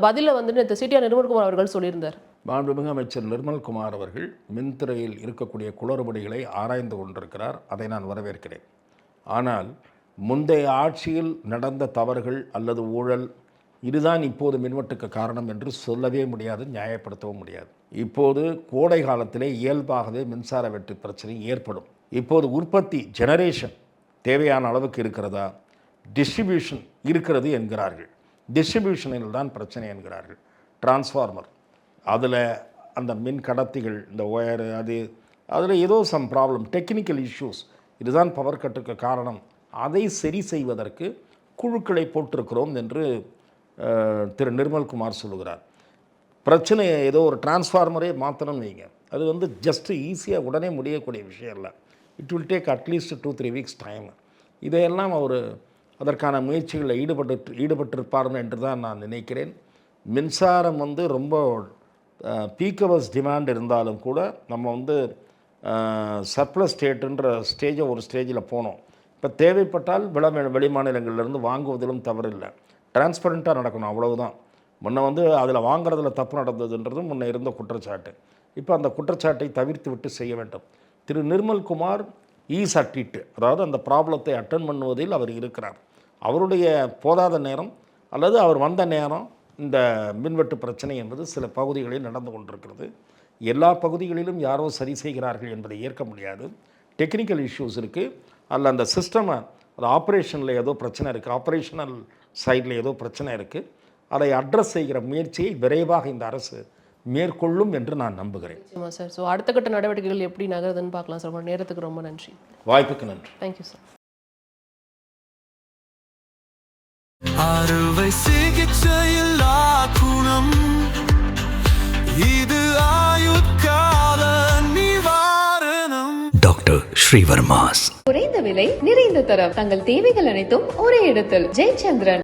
பதிலை வந்துட்டு சிடிஆர் நிர்மல்குமார் அவர்கள் சொல்லியிருந்தார். மாண்புமிகு அமைச்சர் நிர்மல்குமார் அவர்கள் மின்துறையில் இருக்கக்கூடிய குளறுபடிகளை ஆராய்ந்து கொண்டிருக்கிறார். அதை நான் வரவேற்கிறேன். ஆனால் முந்தைய ஆட்சியில் நடந்த தவறுகள் அல்லது ஊழல் இதுதான் இப்போது மின்வெட்டுக்கு காரணம் என்று சொல்லவே முடியாது, நியாயப்படுத்தவும் முடியாது. இப்போது கோடை காலத்திலே இயல்பாகவே மின்சார வெட்டு பிரச்சனை ஏற்படும். இப்போது உற்பத்தி ஜெனரேஷன் தேவையான அளவுக்கு இருக்கிறதா, டிஸ்ட்ரிபியூஷன் இருக்கிறது என்கிறார்கள். டிஸ்ட்ரிபியூஷனில் தான் பிரச்சனை என்கிறார்கள். டிரான்ஸ்ஃபார்மர், அதில் அந்த மின் கடத்திகள், இந்த ஒயரு, அதில் ஏதோ சம் ப்ராப்ளம், டெக்னிக்கல் இஷ்யூஸ், இதுதான் பவர் கட்டுக்கு காரணம். அதை சரி செய்வதற்கு குழுக்களை போட்டிருக்கிறோம் என்று திரு நிர்மல்குமார் சொல்லுகிறார். பிரச்சனை ஏதோ ஒரு டிரான்ஸ்ஃபார்மரே மாற்றணும்னு வைங்க, அது வந்து ஜஸ்ட்டு ஈஸியாக உடனே முடியக்கூடிய விஷயம் இல்லை. It will take at least 2-3 weeks time. இதையெல்லாம் அவர் அதற்கான முயற்சிகளில் ஈடுபட்டிருப்பார் என்று தான் நான் நினைக்கிறேன். மின்சாரம் வந்து ரொம்ப பீக் ஹவர்ஸ் டிமாண்ட் இருந்தாலும் கூட நம்ம வந்து சர்ப்ளஸ் ஸ்டேட்டுன்ற ஒரு ஸ்டேஜில் போனோம். இப்போ தேவைப்பட்டால் வெளி மாநிலங்களிலிருந்து வாங்குவதிலும் தவறில்லை. டிரான்ஸ்பரண்ட்டாக நடக்கணும், அவ்வளவுதான். முன்ன வந்து அதில் வாங்குறதுல தப்பு நடந்ததுன்றதும் முன்ன இருந்த குற்றச்சாட்டு. இப்போ அந்த குற்றச்சாட்டை தவிர்த்து விட்டு செய்ய வேண்டும். திரு நிர்மல்குமார் ஈஸ் அட் இட், அதாவது அந்த ப்ராப்ளத்தை அட்டன் பண்ணுவதில் அவர் இருக்கிறார். அவருடைய போதாத நேரம் அல்லது அவர் வந்த நேரம் இந்த மின்வெட்டு பிரச்சனை என்பது சில பகுதிகளில் நடந்து கொண்டிருக்கிறது. எல்லா பகுதிகளிலும் யாரோ சரி செய்கிறார்கள் என்பதை ஏற்க முடியாது. டெக்னிக்கல் இஷ்யூஸ் இருக்குது, அதில் அந்த சிஸ்டம், அது ஆப்ரேஷனில் ஏதோ பிரச்சனை இருக்குது, ஆப்ரேஷனல் சைடில் ஏதோ பிரச்சனை இருக்குது. அதை அட்ரஸ் செய்கிற முயற்சியை விரைவாக இந்த அரசு மேற்கொள்ளும் என்று நான் நம்புகிறேன். ஆமாம் சார். ஸோ அடுத்த கட்ட நடவடிக்கைகள் எப்படி நகருதுன்னு பார்க்கலாம் சார். நேரத்துக்கு ரொம்ப நன்றி. வாய்ப்புக்கு நன்றி. Thank you sir. அறுவை சிகிச்சையில் குணம், இது ஆயுட்கால நிவாரணம். டாக்டர் ஸ்ரீவர்மாஸ். குறைந்த விலை, நிறைந்த தரம். தங்கள் தேவைகள் அனைத்தும் ஒரே இடத்தில். ஜெயச்சந்திரன்.